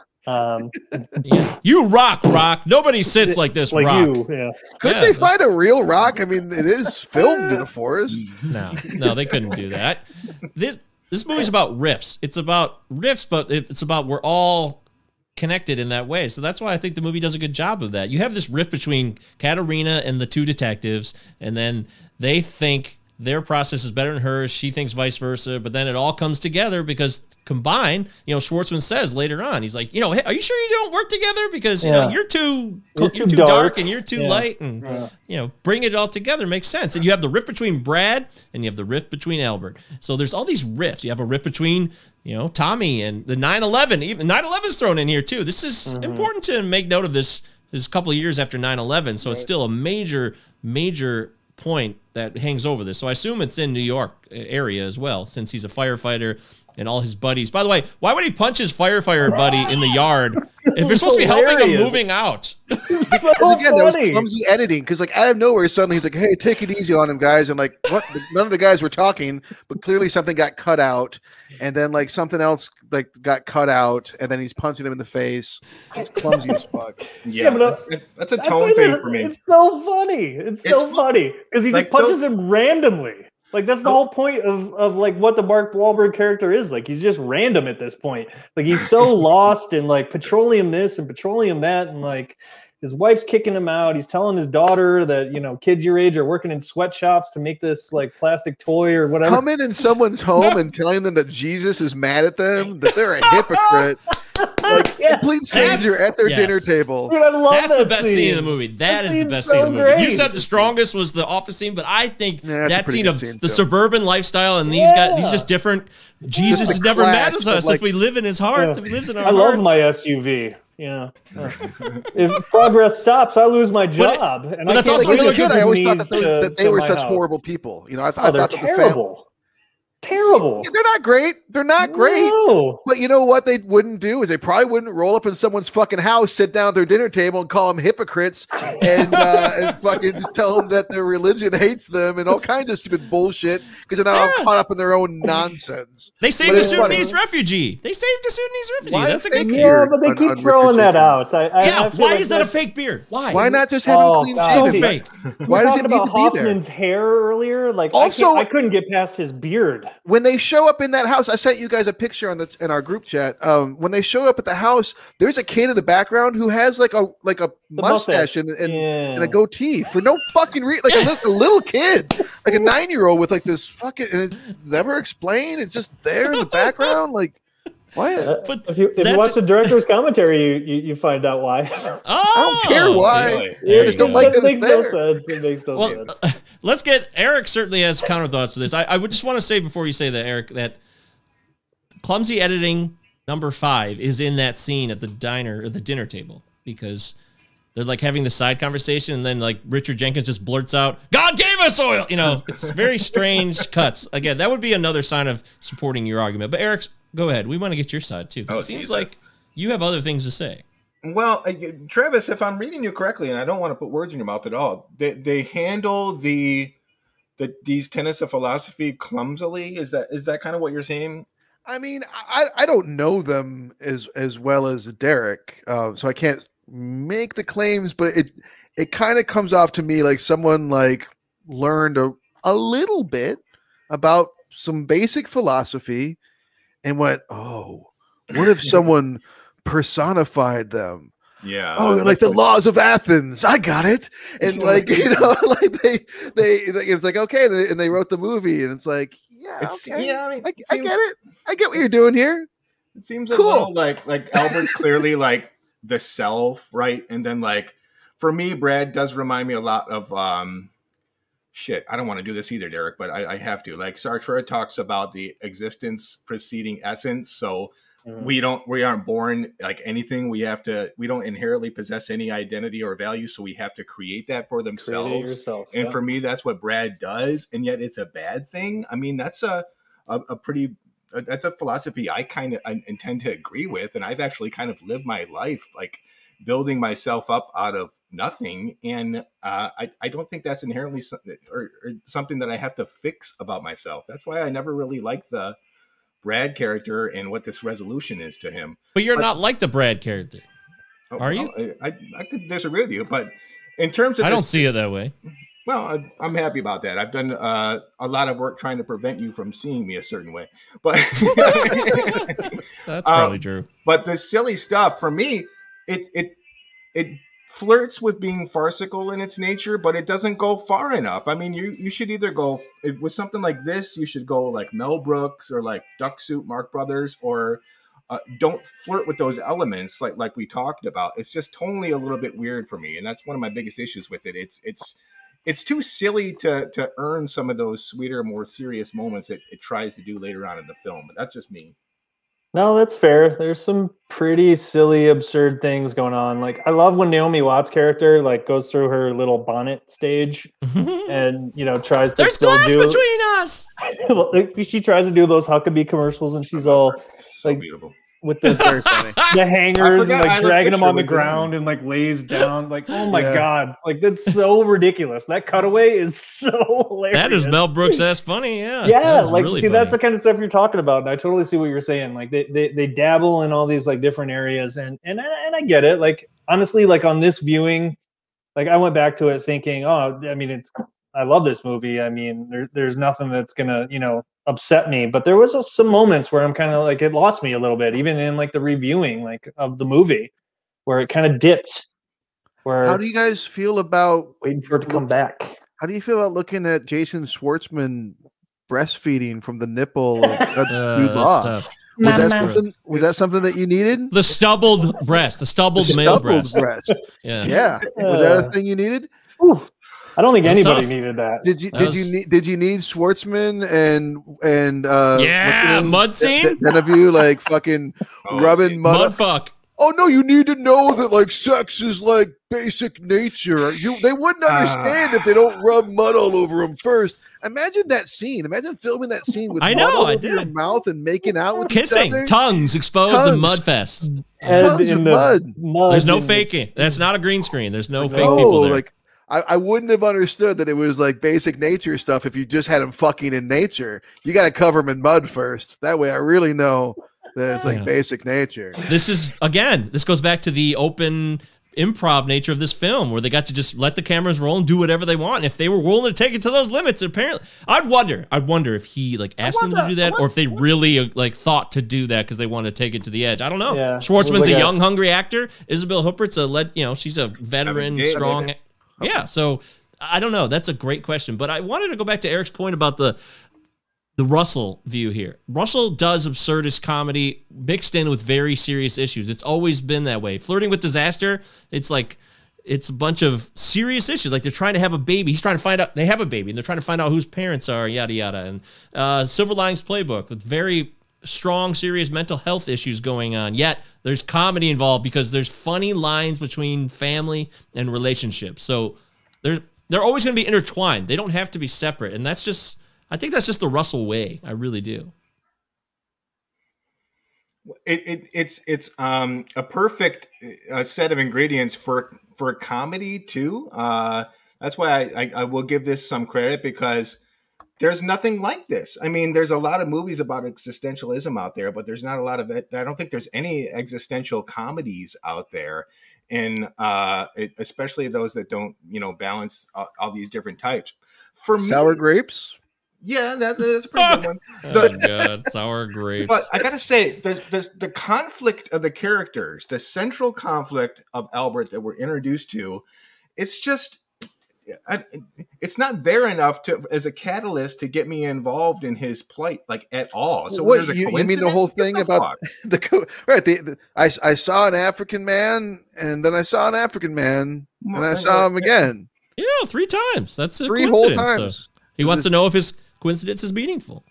You rock. Nobody sits like this. Like rock. you, yeah. Couldn't they find a real rock? I mean, it is filmed in a forest. No, they couldn't do that. This movie's about riffs. It's about riffs, but it's about we're all connected in that way. So that's why I think the movie does a good job of that. You have this rift between Katerina and the two detectives, and then they think their process is better than hers. She thinks vice versa, but then it all comes together because combined, Schwartzman says later on, he's like, hey, are you sure you don't work together? Because you're too dark and you're too light, and bring it all together makes sense. And you have the rift between Brad and you have the rift between Albert. So there's all these rifts. You have a rift between Tommy and the 9/11. Even 9/11 is thrown in here too. This is important to make note of this. This is a couple of years after 9/11, so it's still a major point that hangs over this. So I assume it's in New York area as well, since he's a firefighter and all his buddies. By the way, why would he punch his firefighter buddy in the yard if you're supposed to be helping him moving out? Because again, that was clumsy editing. Because like out of nowhere, suddenly he's like, "Hey, take it easy on him, guys." And like, what? None of the guys were talking, but clearly something got cut out, and then like something else like got cut out, and then he's punching him in the face. It's clumsy as fuck. Yeah, but that's a tone thing for me. It's so funny. It's so funny because he just punches him randomly. Like that's the whole point of like what the Mark Wahlberg character is. Like he's just random at this point. Like he's so lost in like petroleum this and petroleum that, and like his wife's kicking him out. He's telling his daughter that kids your age are working in sweatshops to make this like plastic toy or whatever. Coming in someone's home and telling them that Jesus is mad at them, that they're a hypocrite. Like complete stranger at their dinner table. Dude, I love that's the best scene in the movie. That is the best scene in the movie. Great. You said the strongest was the office scene, but I think that scene of the suburban lifestyle and these guys, he's just different. Jesus is never mad at us if we live in his heart. If he lives in our hearts. I love my SUV. Yeah. If progress stops, I lose my job. But that's also as a kid, I always thought that they were such horrible people. I thought that the family. Terrible. They're not great. They're not great. No. But you know what they wouldn't do is they probably wouldn't roll up in someone's fucking house, sit down at their dinner table, and call them hypocrites, and fucking just tell them that their religion hates them and all kinds of stupid bullshit because they're not all caught up in their own nonsense. They saved a Sudanese refugee. That's a good Yeah, but they keep throwing that out. Why is that a fake beard? Why not just have him clean so fake? Why does it need to be there? Hoffman's hair earlier. Like also, I couldn't get past his beard. When they show up in that house, I sent you guys a picture in our group chat. When they show up at the house, there's a kid in the background who has like a mustache and a goatee for no fucking reason. Like a little kid, like a 9-year-old with like this fucking, and it's never explained. It's just there in the background. Like, what? But if you watch the director's commentary, you find out why. I don't care why. I just don't like that it's there. It makes no sense. Let's get Eric. Certainly has counter thoughts to this. I would just want to say before you say that, Eric, that clumsy editing number 5 is in that scene at the diner or the dinner table because they're like having the side conversation and then like Richard Jenkins just blurts out, "God gave us oil." It's very strange cuts. Again, that would be another sign of supporting your argument. But Eric, go ahead. We want to get your side too. It seems like you have other things to say. Well, Travis, if I'm reading you correctly, and I don't want to put words in your mouth at all, they handle these tenets of philosophy clumsily. Is that kind of what you're saying? I mean, I don't know them as well as Derek, so I can't make the claims, but it kind of comes off to me like someone like learned a little bit about some basic philosophy and went, "Oh, what if someone personified them?" Yeah. Oh, like the laws of Athens. I got it. And like, like they it's like, okay. And they wrote the movie and it's like, okay. Yeah, I mean, I get it. I get what you're doing here. It seems a little like Albert's clearly like the self, right? And then like, for me, Brad does remind me a lot of, shit. I don't want to do this either, Derek, but I have to. Like Sartre talks about the existence preceding essence. So, we aren't born like anything. We don't inherently possess any identity or value. So we have to create that for themselves. And for me, that's what Brad does. And yet it's a bad thing. I mean, that's a philosophy I intend to agree with. And I've actually kind of lived my life like building myself up out of nothing. And I don't think that's inherently or something that I have to fix about myself. That's why I never really liked the Brad character and what this resolution is to him. But you're not like the Brad character, are you? I could disagree with you, but in terms of I don't see it that way. Well, I'm happy about that. I've done a lot of work trying to prevent you from seeing me a certain way, but That's probably true. But the silly stuff for me, it flirts with being farcical in its nature, but it doesn't go far enough. I mean, you should either go with something like this. You should go like Mel Brooks or like Duck Soup, Marx Brothers, or don't flirt with those elements like we talked about. It's just totally a little bit weird for me, and that's one of my biggest issues with it. It's too silly to earn some of those sweeter, more serious moments that it tries to do later on in the film. But that's just me. No, that's fair. There's some pretty silly, absurd things going on. Like, I love when Naomi Watts' character like goes through her little bonnet stage and tries to There's glass between us. Well, she tries to do those Huckabee commercials, and she's all So like beautiful. with the hangers and like dragging them on the ground him. and like lays down. Like, oh my god, like that's so ridiculous. That cutaway is so hilarious. That is Mel Brooks-ass funny. Yeah. Yeah, like really see, funny. that's the kind of stuff you're talking about, and I totally see what you're saying. Like they dabble in all these like different areas, and I get it. Like honestly, like on this viewing, like I went back to it thinking, oh, I mean, I love this movie. I mean, there's nothing that's gonna upset me, but there was some moments where I'm kind of like, it lost me a little bit, even in like the reviewing like of the movie, where it kind of dipped. Where How do you guys feel about waiting for it to come back? How do you feel about looking at Jason Schwartzman breastfeeding from the nipple of Jude Law? That's tough. Was that something that you needed? The stubbled breast, the stubbled male breast. Yeah. Yeah. Was that a thing you needed? Oof. I don't think That's anybody tough. needed that. Did you need Schwartzman and mud scene? None of you like fucking rubbing mud fuck. Oh no, you need to know that like sex is like basic nature. They wouldn't understand if they don't rub mud all over them first. Imagine that scene. Imagine filming that scene with mud all over your mouth and making out with kissing, each other. tongues exposed in mud fest. Tons of mud. There's no faking. That's not a green screen. There's no fake people there. Like I wouldn't have understood that it was like basic nature stuff if you just had them fucking in nature. You got to cover them in mud first. That way I really know that it's like basic nature. This goes back to the open improv nature of this film, where they got to just let the cameras roll and do whatever they want. And if they were willing to take it to those limits, apparently, I'd wonder if he like asked them to do that, or if they really like thought to do that because they want to take it to the edge. I don't know. Yeah. Schwartzman's a young, hungry actor. Isabel Huppert's she's a veteran, strong. Yeah, so I don't know. That's a great question, but I wanted to go back to Eric's point about the Russell view here. Russell does absurdist comedy mixed in with very serious issues. It's always been that way. Flirting with Disaster, it's like it's a bunch of serious issues. Like they're trying to have a baby. He's trying to find out they have a baby, and they're trying to find out whose parents are, yada yada. And Silver Linings Playbook with very strong, serious mental health issues going on. Yet there's comedy involved because there's funny lines between family and relationships. So they're always going to be intertwined. They don't have to be separate, and I think that's just the Russell way. I really do. It's a perfect set of ingredients for a comedy too. That's why I will give this some credit, because there's nothing like this. I mean, there's a lot of movies about existentialism out there, but there's not a lot of it. I don't think there's any existential comedies out there, and especially those that don't balance all these different types. For me, Sour Grapes. Yeah, that's a pretty good one. Oh God, Sour Grapes. But I gotta say, the conflict of the characters, the central conflict of Albert that we're introduced to, it's not there enough as a catalyst to get me involved in his plight, like at all. So what, you mean the whole thing about I saw an African man, and then I saw an African man, and I saw him again. Yeah, 3 times. That's a 3 whole coincidence. times. So he wants to know if his coincidence is meaningful.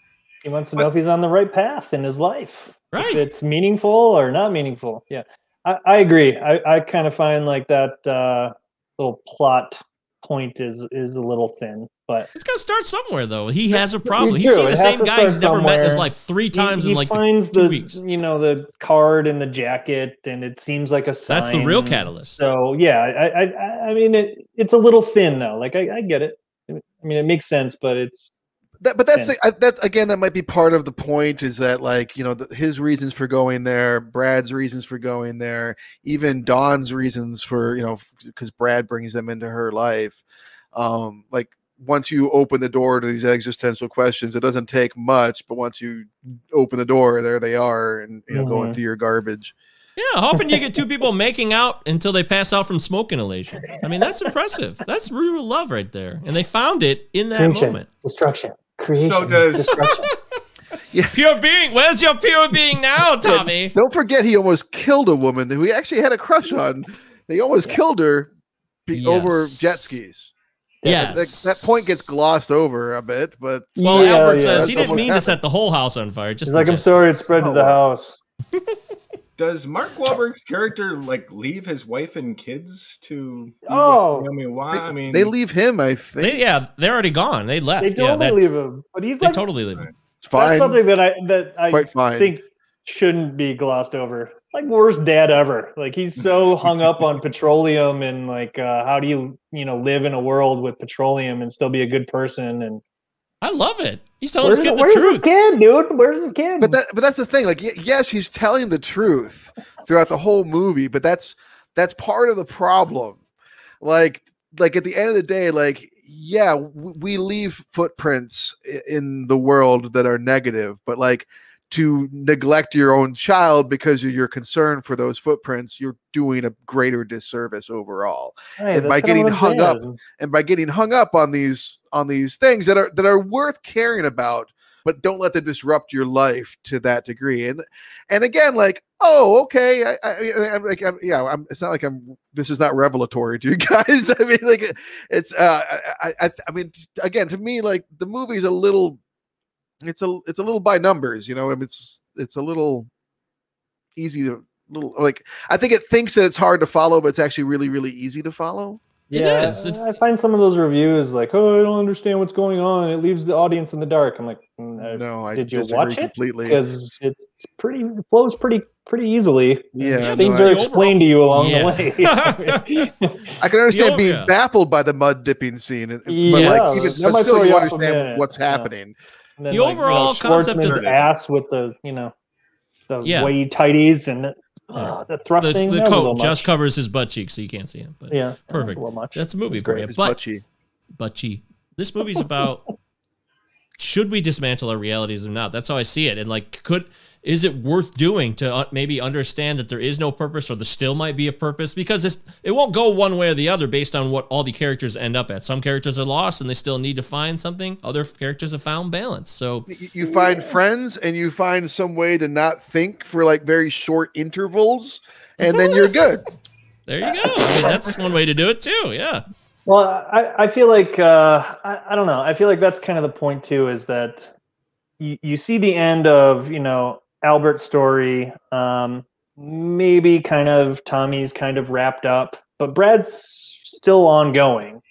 He wants to know if he's on the right path in his life. Right. If it's meaningful or not meaningful. Yeah, I agree. I kind of find like that little plot point is a little thin, but it's got to start somewhere, though. He has a problem. He's He's seen the same guy he's never met in his life 3 times in like finds 2 weeks. The card in the jacket, and it seems like a sign. That's the real catalyst. So yeah, I mean it's a little thin though. Like I get it. I mean it makes sense, but it's. That might be part of the point, is that like his reasons for going there, Brad's reasons for going there, even Dawn's reasons for because Brad brings them into her life. Like once you open the door to these existential questions, it doesn't take much, but once you open the door, there they are, and going through your garbage. Yeah, how often do you get two people making out until they pass out from smoke inhalation? I mean, that's impressive. That's real love right there. And they found it in that moment. Destruction. Creation. So does destruction. Pure being. Where's your pure being now, Tommy? Don't forget, he almost killed a woman who he actually had a crush on. They almost killed her over jet skis. Yes. That point gets glossed over a bit, but Albert says he didn't mean to set the whole house on fire. Just I'm sorry, it spread to the house. Does Mark Wahlberg's character like leave his wife and kids to? Naomi Watts? I mean, they leave him. I think. They're already gone. They left. They totally leave him, but he's like, totally leave him. It's fine. That's something that I think shouldn't be glossed over. Like worst dad ever. Like he's so hung up on petroleum and like how do you live in a world with petroleum and still be a good person? And I love it. He's telling his kid the where's truth. His kid, dude? Where's his kid? But that's the thing. Like yes, he's telling the truth throughout the whole movie, but that's part of the problem. Like at the end of the day, like yeah, we leave footprints in the world that are negative, but like to neglect your own child because of your concern for those footprints, you're doing a greater disservice overall. Hey, and by getting hung up on these things that are worth caring about, but don't let them disrupt your life to that degree. And again, like, oh, okay, it's not like this is not revelatory to you guys. I mean, like, it's I mean, again, to me, like the movie's a little. It's a little by numbers, I mean, it's a little easy to like. I think it thinks that it's hard to follow, but it's actually really, really easy to follow. Yeah, it is. I find some of those reviews like, "Oh, I don't understand what's going on. It leaves the audience in the dark." I'm like, "No, I did you disagree watch completely because it flows pretty easily. Yeah, things are explained to you along the way." I can understand being baffled by the mud dipping scene, but like even still, you understand what's happening. And then, the overall concept of the ass with the way tighties and the thrusting. The coat just covers his butt cheeks, so you can't see him. But yeah, perfect. That's a movie for you. Butchie. This movie's about should we dismantle our realities or not? That's how I see it. And like, is it worth doing to maybe understand that there is no purpose or there still might be a purpose? Because it won't go one way or the other based on what all the characters end up at. Some characters are lost and they still need to find something. Other characters have found balance. So you find friends and you find some way to not think for like very short intervals, and then you're good. There you go. I mean, that's one way to do it too. Yeah. Well, I feel like I don't know. I feel like that's kind of the point too. Is that you see the end of Albert's story, maybe kind of Tommy's kind of wrapped up, but Brad's still ongoing,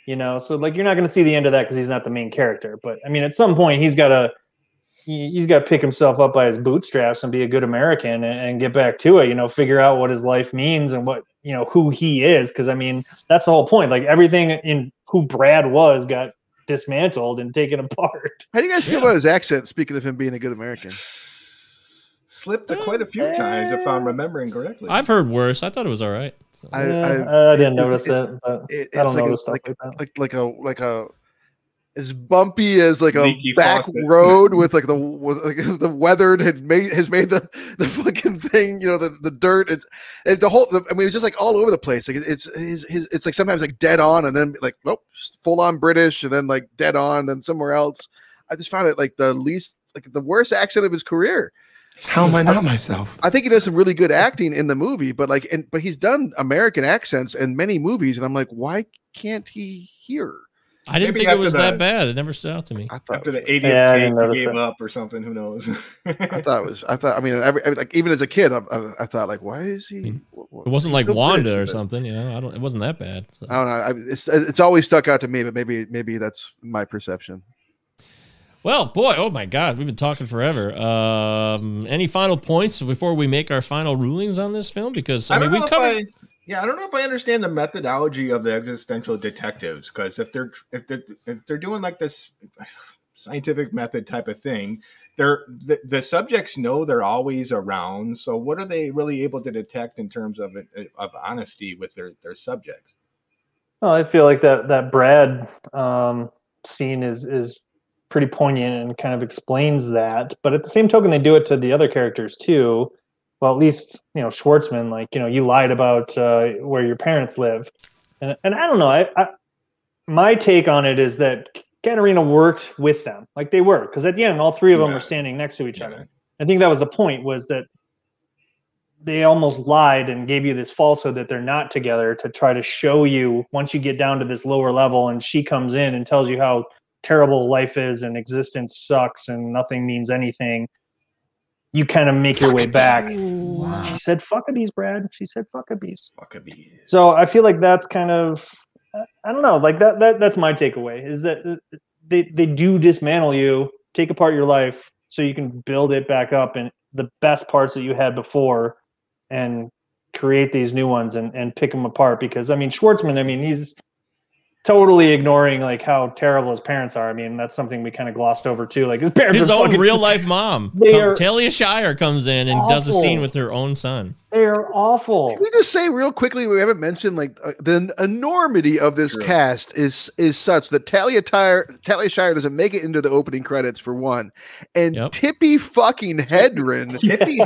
so like you're not going to see the end of that because he's not the main character. But I mean, at some point he's got to pick himself up by his bootstraps and be a good American and get back to it, figure out what his life means and what, who he is. Cause I mean, that's the whole point. Like everything in who Brad was got dismantled and taken apart. How do you guys feel about his accent? Speaking of him being a good American. Slipped quite a few times, if I'm remembering correctly. I've heard worse. I thought it was all right. So. I didn't notice it, but I don't notice stuff like that. As bumpy as like a Leaky back faucet. road with like the weathered has made the fucking thing, the dirt. It's the whole. I mean, it's just like all over the place. Like it's like sometimes like dead on, and then like nope, full on British, and then like dead on, then somewhere else. I just found it like the worst accent of his career. How am I not myself? I think he does some really good acting in the movie, but he's done American accents in many movies, and I'm like, why can't he hear? I didn't think it was that bad. It never stood out to me. I thought after the 80th take, he gave up or something. Who knows? I mean, like even as a kid, I thought like, why is he? It wasn't like Wanda or something, it wasn't that bad. So. I don't know. It's always stuck out to me, but maybe that's my perception. Well, boy, oh my God, we've been talking forever. Any final points before we make our final rulings on this film? Because I mean, we covered. I don't know if I understand the methodology of the existential detectives, because if they're doing like this scientific method type of thing, the subjects know they're always around. So what are they really able to detect in terms of honesty with their subjects? Well, I feel like that Brad scene is pretty poignant and kind of explains that. But at the same token, they do it to the other characters too. Well, at least Schwartzman, like you lied about where your parents live, and I don't know. I my take on it is that Katarina worked with them, like they were, because at the end, all three of them were standing next to each other. I think that was the point, was that they almost lied and gave you this falsehood that they're not together to try to show you once you get down to this lower level and she comes in and tells you how terrible life is and existence sucks and nothing means anything. You kind of make your way back. Wow. She said Fuckabees, Brad. She said Fuckabees. Fuckabees. So I feel like that's kind of, I don't know, like that's my takeaway, is that they do dismantle you, take apart your life so you can build it back up and the best parts that you had before and create these new ones and pick them apart. Because I mean, Schwartzman, I mean, he's totally ignoring like how terrible his parents are. I mean, that's something we kind of glossed over too. Like his parents, his own real life mom, Talia Shire, comes in and does a scene with her own son. They are awful. Can we just say real quickly, we haven't mentioned like the enormity of this cast is such that Talia Shire doesn't make it into the opening credits for one, and Tippi fucking Hedren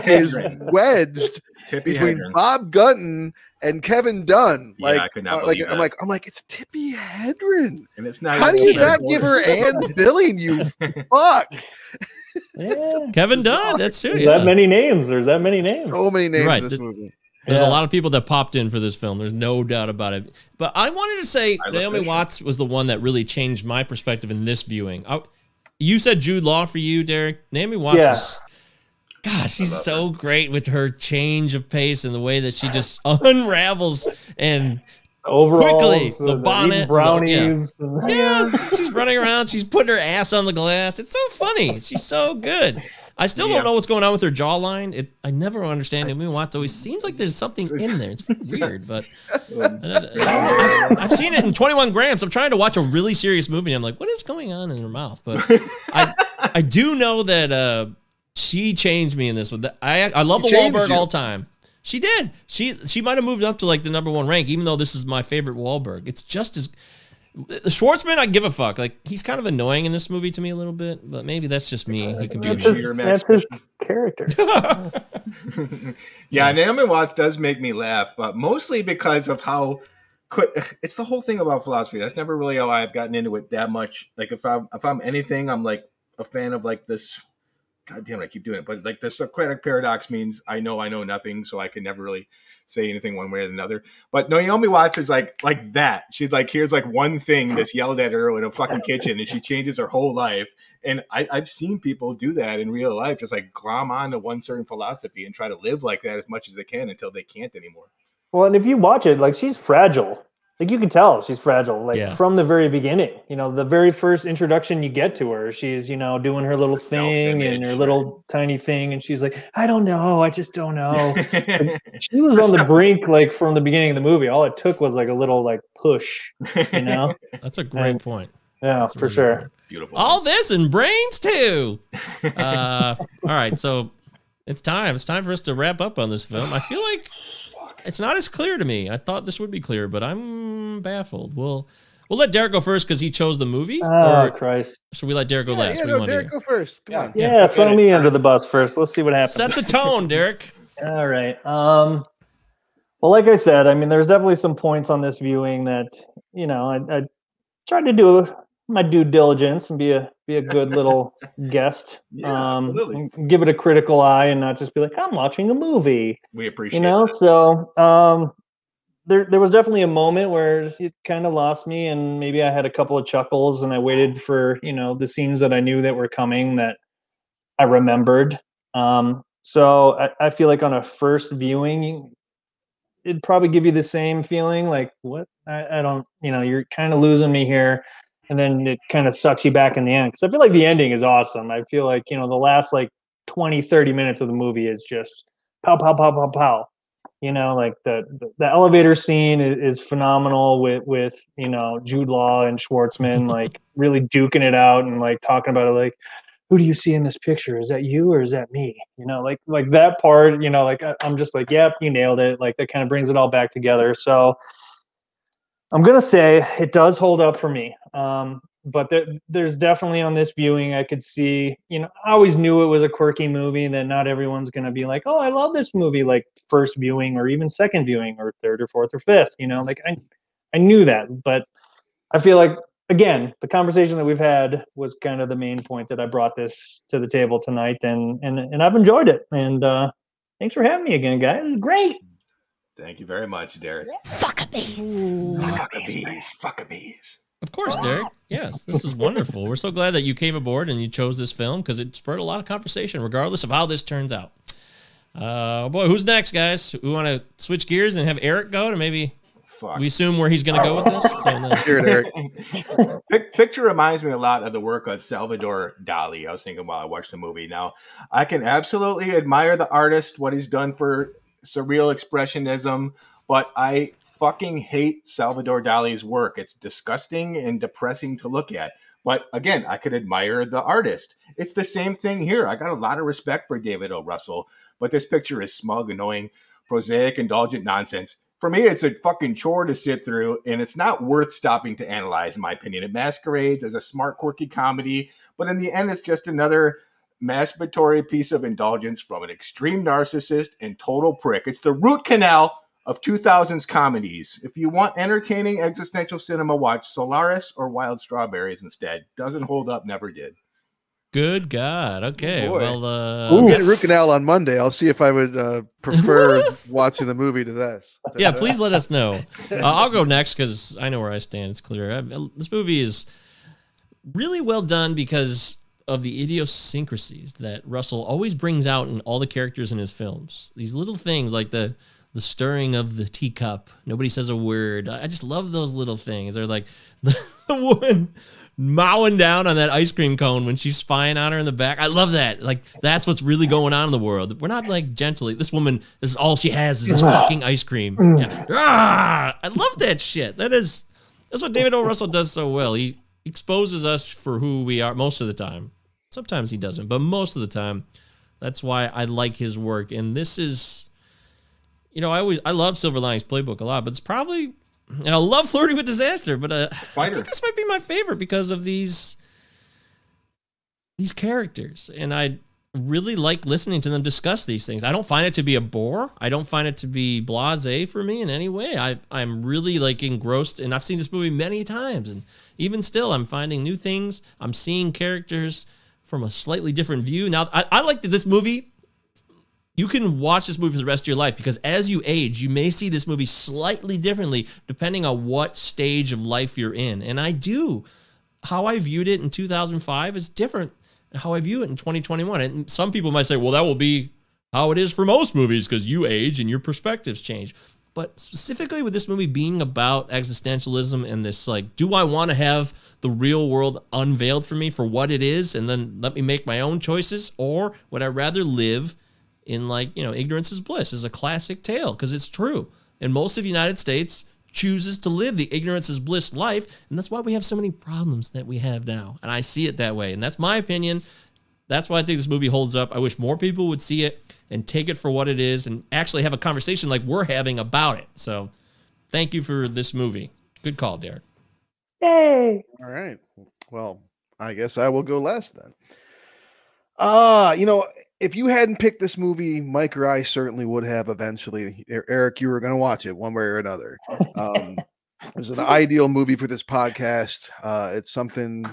is wedged between Bob Gunton and Kevin Dunn. Like, I could not believe I'm like, it's Tippi Hedren, and it's not. How do you not give her Anne Billing? You fuck. Yeah. Kevin Dunn, that's true. There's that many names. There's that many names. So many names right. in this movie. There's a lot of people that popped in for this film. There's no doubt about it. But I wanted to say Naomi Watts was the one that really changed my perspective in this viewing. You said Jude Law for you, Derek. Naomi Watts was, gosh, she's so great with her change of pace and the way that she just unravels and overalls, quickly the bonnet, brownies. She's running around. She's putting her ass on the glass. It's so funny. She's so good. I still don't know what's going on with her jawline. I never understand. Naomi Watts always seems like there's something in there. It's weird, but I've seen it in 21 Grams. I'm trying to watch a really serious movie, and I'm like, what is going on in her mouth? But I do know that she changed me in this one. I love the Wahlberg all time. She did. She might have moved up to like the #1 rank, even though this is my favorite Wahlberg. It's just as the Schwartzman, I give a fuck. Like, he's kind of annoying in this movie to me a little bit, but maybe that's just me. He can be that's his character. Yeah, Naomi Watts does make me laugh, but mostly because of how it's the whole thing about philosophy. That's never really how I've gotten into it that much. Like, if I'm anything, I'm like a fan of like this. God damn it, I keep doing it. But like the Socratic paradox means I know nothing, so I can never really say anything one way or another. But Naomi Watts is like that. She's like, here's like one thing that's yelled at her in a fucking kitchen, and she changes her whole life. And I've seen people do that in real life, just like glom on to one certain philosophy and try to live like that as much as they can until they can't anymore. Well, and if you watch it, like, she's fragile. Like, you can tell she's fragile, like from the very beginning. The very first introduction you get to her, she's, doing her little thing and her little tiny thing. And she's like, I don't know. I just don't know. She was on the brink, like, from the beginning of the movie. All it took was like a little like push, That's a great point. Yeah, That's for really sure. Great. Beautiful. All this and brains too. All right. So it's time. It's time for us to wrap up on this film. I feel like it's not as clear to me. I thought this would be clear, but I'm baffled. We'll let Derek go first because he chose the movie. Oh, Christ. Should we let Derek go last? Derek, go first. Come on. Yeah, throw me under the bus first. Let's see what happens. Set the tone, Derek. All right. Well, like I said, I mean, there's definitely some points on this viewing that, I tried to do my due diligence and be a good little guest. Give it a critical eye and not just be like, I'm watching a movie. We appreciate it. So there was definitely a moment where it kind of lost me, and maybe I had a couple of chuckles and I waited for, the scenes that I knew that were coming that I remembered. So I feel like on a first viewing, it'd probably give you the same feeling, like, what? I don't, you're kind of losing me here. And then it kind of sucks you back in the end. Because I feel like the ending is awesome. I feel like, the last like 20, 30 minutes of the movie is just pow, pow, pow, pow, pow. Like the elevator scene is phenomenal with Jude Law and Schwartzman, like really duking it out and like talking about it, like, who do you see in this picture? Is that you or is that me? Like that part, like I'm just like, yep, you nailed it. Like that kind of brings it all back together. So I'm gonna say it does hold up for me. But there's definitely on this viewing, I could see, I always knew it was a quirky movie, that not everyone's gonna be like, oh, I love this movie, like first viewing or even second viewing or third or fourth or fifth, like I knew that, but I feel like, again, the conversation that we've had was kind of the main point that I brought this to the table tonight, and I've enjoyed it. And thanks for having me again, guys. It's great. Thank you very much, Derek. Fuckabees. Fuckabees. Fuckabees. Of course, Derek. Yes, this is wonderful. We're so glad that you came aboard and you chose this film because it spurred a lot of conversation, regardless of how this turns out. Oh boy, who's next, guys? We want to switch gears and have Eric go to maybe. We assume where he's going to go with this. So Here, Derek. Picture reminds me a lot of the work of Salvador Dali. I was thinking while I watched the movie. Now, I can absolutely admire the artist, what he's done for surreal expressionism, but I fucking hate Salvador Dali's work. It's disgusting and depressing to look at. But again, I could admire the artist. It's the same thing here. I got a lot of respect for David O. Russell, but this picture is smug, annoying, prosaic, indulgent nonsense. For me, it's a fucking chore to sit through, and it's not worth stopping to analyze, in my opinion. It masquerades as a smart, quirky comedy, but in the end, it's just another masturbatory piece of indulgence from an extreme narcissist and total prick. It's the root canal of 2000s comedies. If you want entertaining existential cinema, watch Solaris or Wild Strawberries instead. Doesn't hold up, never did. Good God. Okay. Boy. Well, I'm getting root canal on Monday. I'll see if I would prefer watching the movie to this. Yeah, please let us know. I'll go next because I know where I stand. It's clear. This movie is really well done because of the idiosyncrasies that Russell always brings out in all the characters in his films. These little things like the stirring of the teacup. Nobody says a word. I just love those little things. They're like the woman mowing down on that ice cream cone when she's spying on her in the back. I love that. Like, that's what's really going on in the world. We're not like gently. This woman, this is all she has is this fucking ice cream. Yeah. I love that shit. That's what David O. Russell does so well. He exposes us for who we are most of the time. Sometimes he doesn't, but most of the time. That's why I like his work. And this is, I love Silver Linings Playbook a lot, but it's probably, and I love Flirting with Disaster, but I think this might be my favorite because of these characters. And I really like listening to them discuss these things. I don't find it to be a bore. I don't find it to be blasé for me in any way. I'm really like engrossed, and I've seen this movie many times, and even still I'm finding new things. I'm seeing characters from a slightly different view. Now, I like that this movie, you can watch this movie for the rest of your life because as you age, you may see this movie slightly differently depending on what stage of life you're in. And I do. How I viewed it in 2005 is different than how I view it in 2021. And some people might say, well, that will be how it is for most movies because you age and your perspectives change. But specifically with this movie being about existentialism and this, like, do I want to have the real world unveiled for me for what it is and then let me make my own choices? Or would I rather live in, like, ignorance is bliss is a classic tale because it's true. And most of the United States chooses to live the ignorance is bliss life. And that's why we have so many problems that we have now. And I see it that way. And that's my opinion. That's why I think this movie holds up. I wish more people would see it and take it for what it is and actually have a conversation like we're having about it. So thank you for this movie. Good call, Derek. Yay. All right. Well, I guess I will go last then. If you hadn't picked this movie, Mike or I certainly would have eventually. Eric, you were going to watch it one way or another. It's an ideal movie for this podcast. It's something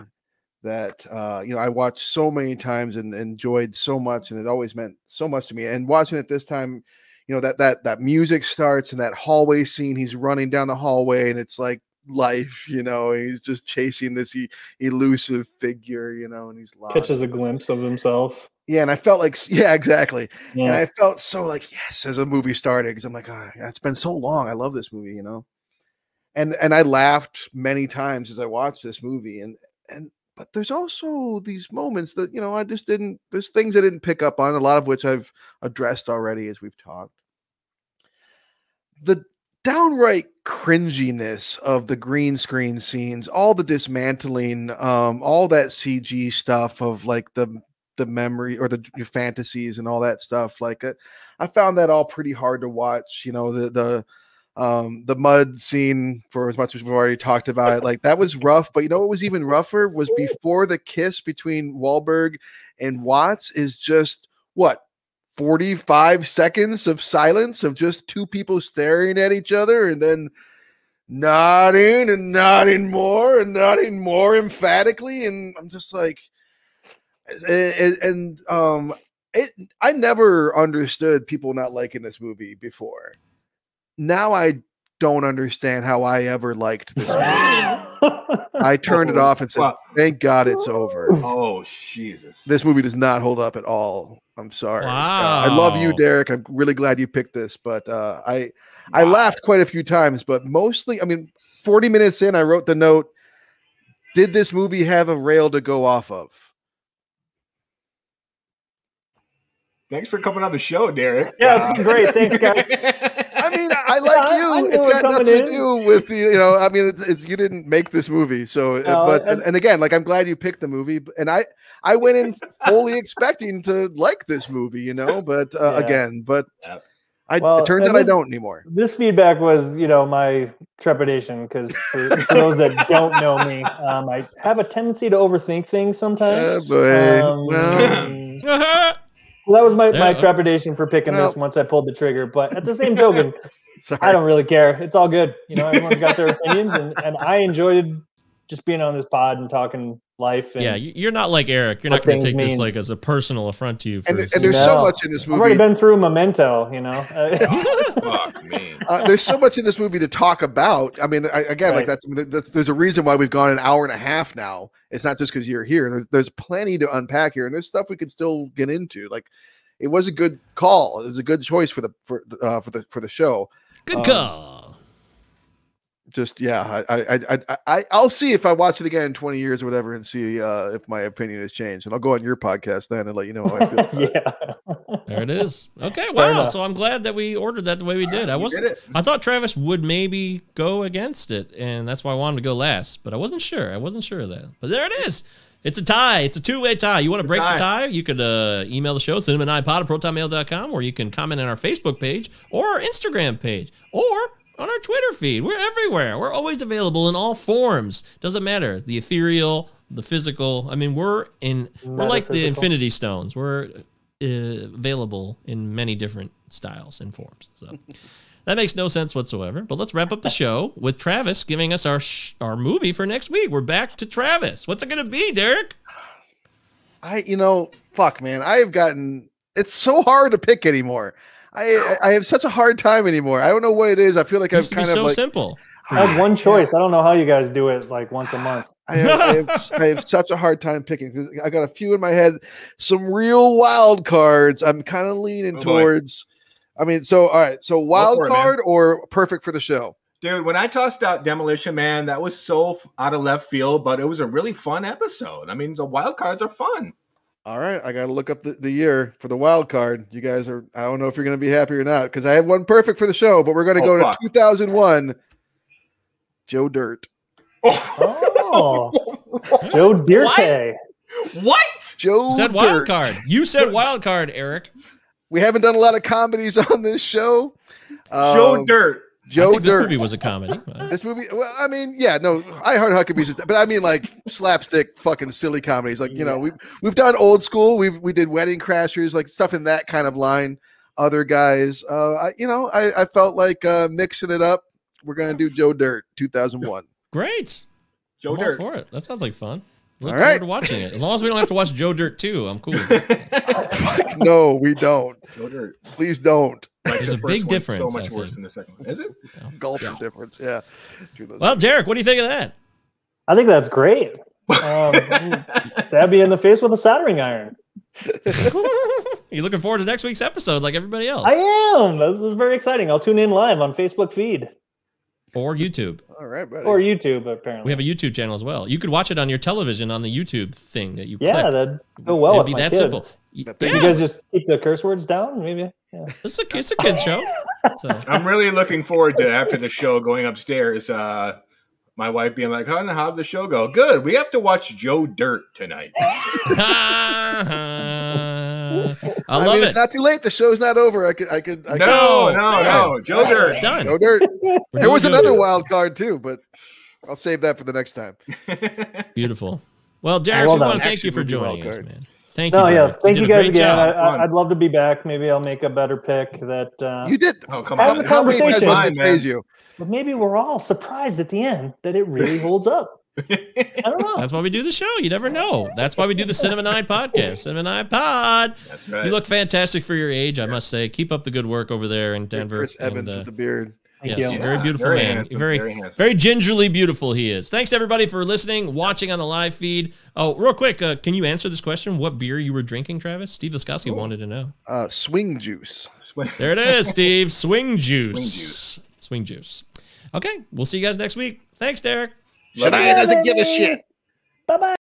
that I watched so many times and enjoyed so much, and it always meant so much to me. And watching it this time, that music starts and that hallway scene, he's running down the hallway and it's like life, he's just chasing this elusive figure, and he's lost. Catches a glimpse of himself. Yeah, and I felt like, yeah, exactly. Yeah. And I felt so like, yes, as a movie started, because I'm like, it's been so long. I love this movie, And I laughed many times as I watched this movie. But there's also these moments that, I just didn't, there's things I didn't pick up on, a lot of which I've addressed already as we've talked. The downright cringiness of the green screen scenes, all the dismantling, all that CG stuff of like the memory or the fantasies and all that stuff. Like I found that all pretty hard to watch, the The mud scene, for as much as we've already talked about it, like that was rough. But you know what was even rougher was before the kiss between Wahlberg and Watts is just what 45 seconds of silence of just two people staring at each other and then nodding and nodding more and nodding more emphatically. And I'm just like, I never understood people not liking this movie before. Now I don't understand how I ever liked this movie. I turned it off and said, thank God it's over. Oh, Jesus. This movie does not hold up at all. I'm sorry. Wow. I love you, Derek. I'm really glad you picked this, but I laughed quite a few times, but mostly, I mean, 40 minutes in, I wrote the note, did this movie have a rail to go off of? Thanks for coming on the show, Derek. Yeah, it's been great. Thanks, guys. I mean, I like you. It's got nothing to do with the, you know, I mean, it's you didn't make this movie. So, and again, like, I'm glad you picked the movie. And I went in fully expecting to like this movie, you know, but again, but it turns out I don't anymore. This feedback was, you know, my trepidation because for those that don't know me, I have a tendency to overthink things sometimes. So that was my trepidation for picking this once I pulled the trigger. But at the same token, I don't really care. It's all good. You know, everyone's got their opinions, and I enjoyed just being on this pod and talking life. And yeah, you're not like Eric. You're not going to take this like as a personal affront to you. And there's so much in this movie. I've already been through Memento, you know. Fuck me. There's so much in this movie to talk about. I mean, like there's a reason why we've gone an hour and a half now. It's not just because you're here. There's plenty to unpack here, and there's stuff we could still get into. Like, it was a good call. It was a good choice for the show. Good call. Just I'll see if I watch it again in 20 years or whatever and see if my opinion has changed, and I'll go on your podcast then and let you know how I feel. There it is. Okay, wow. So I'm glad that we ordered that the way we did. I thought Travis would maybe go against it, and that's why I wanted to go last, but I wasn't sure. Of that. But there it is. It's a tie. It's a two-way tie. You want to break the tie? You could email the show, cinnamonnipod@protonmail.com, or you can comment on our Facebook page or our Instagram page, or on our Twitter feed. We're everywhere. We're always available in all forms. Doesn't matter. The ethereal, the physical. I mean, we're like the Infinity Stones. We're available in many different styles and forms. So that makes no sense whatsoever. But let's wrap up the show with Travis giving us our movie for next week. We're back to Travis. What's it going to be, Derek? Fuck, man. It's so hard to pick anymore. I have such a hard time anymore. I don't know what it is. I feel like I've kind of like simple. I had one choice. I don't know how you guys do it like once a month. I have such a hard time picking. I got a few in my head, some real wild cards. I'm kind of leaning towards. I mean, all right. So wild card or perfect for the show? Dude, when I tossed out Demolition Man, that was so out of left field, but it was a really fun episode. I mean, the wild cards are fun. All right, I got to look up the year for the wild card. You guys I don't know if you're going to be happy or not, because I have one perfect for the show, but we're going to go to 2001, Joe Dirt. Oh, Joe Dirt. What? Joe said wild card. You said wild card, Eric. We haven't done a lot of comedies on this show. Joe Dirt. Joe Dirt. This movie was a comedy. This movie, well, I mean, yeah, no, I Heart Huckabees, but I mean, like slapstick, fucking silly comedies. Like, you know, we've done old school. We did Wedding Crashers, like stuff in that kind of line. Other guys, I felt like mixing it up. We're gonna do Joe Dirt, 2001. Great, Joe Dirt for it. That sounds like fun. Look All forward right. to watching it. As long as we don't have to watch Joe Dirt 2, I'm cool. No, we don't. Joe Dirt. Please don't. There's a big difference. So much worse than the second one. Is it? Golf difference. Yeah. Well, Derek, what do you think of that? I think that's great. Stab you in the face with a soldering iron. You looking forward to next week's episode like everybody else? I am. This is very exciting. I'll tune in live on Facebook feed. Or YouTube. All right, buddy. Or YouTube, apparently. We have a YouTube channel as well. You could watch it on your television on the YouTube thing that you click. Yeah, that'd go well It'd with be my that kids. simple. You guys just keep the curse words down, maybe? Yeah. It's a kid's show. So. I'm really looking forward to, after the show, going upstairs, my wife being like, how'd the show go? Good. We have to watch Joe Dirt tonight. I love It's it. not too late. The show's not over. I could. No. Joe Dirt. It's done. Go Dirt. We're There was doing another Joe wild card too, but I'll save that for the next time. Dirt. Beautiful. Well, Derek, Well we want done. to thank you for Actually, joining wild us, card. man. Thank you. No, yeah. Derek. Thank did you a guys great again. job. I'd love to be back. Maybe I'll make a better pick that. You did. Oh, come Have on. the How many conversation. guys Fine, must man. phase you? But maybe we're all surprised at the end that it really holds up. I don't know. That's why we do the show. You never know. That's why we do the Cinema 9 podcast. Cinema 9 pod. That's right. You look fantastic for your age, I must say. Keep up the good work over there in Denver. Chris Evans with the beard. Thank yes, you. very beautiful very man. handsome, Very, very handsome. very gingerly beautiful he is. Thanks everybody for listening, watching on the live feed. Oh, real quick, can you answer this question? What beer you were drinking, Travis? Steve Laskowski wanted to know. Swing juice. There it is, Steve. Swing juice. Swing juice. Swing juice. Okay, we'll see you guys next week. Thanks, Derek. Shania doesn't give a shit. Bye-bye.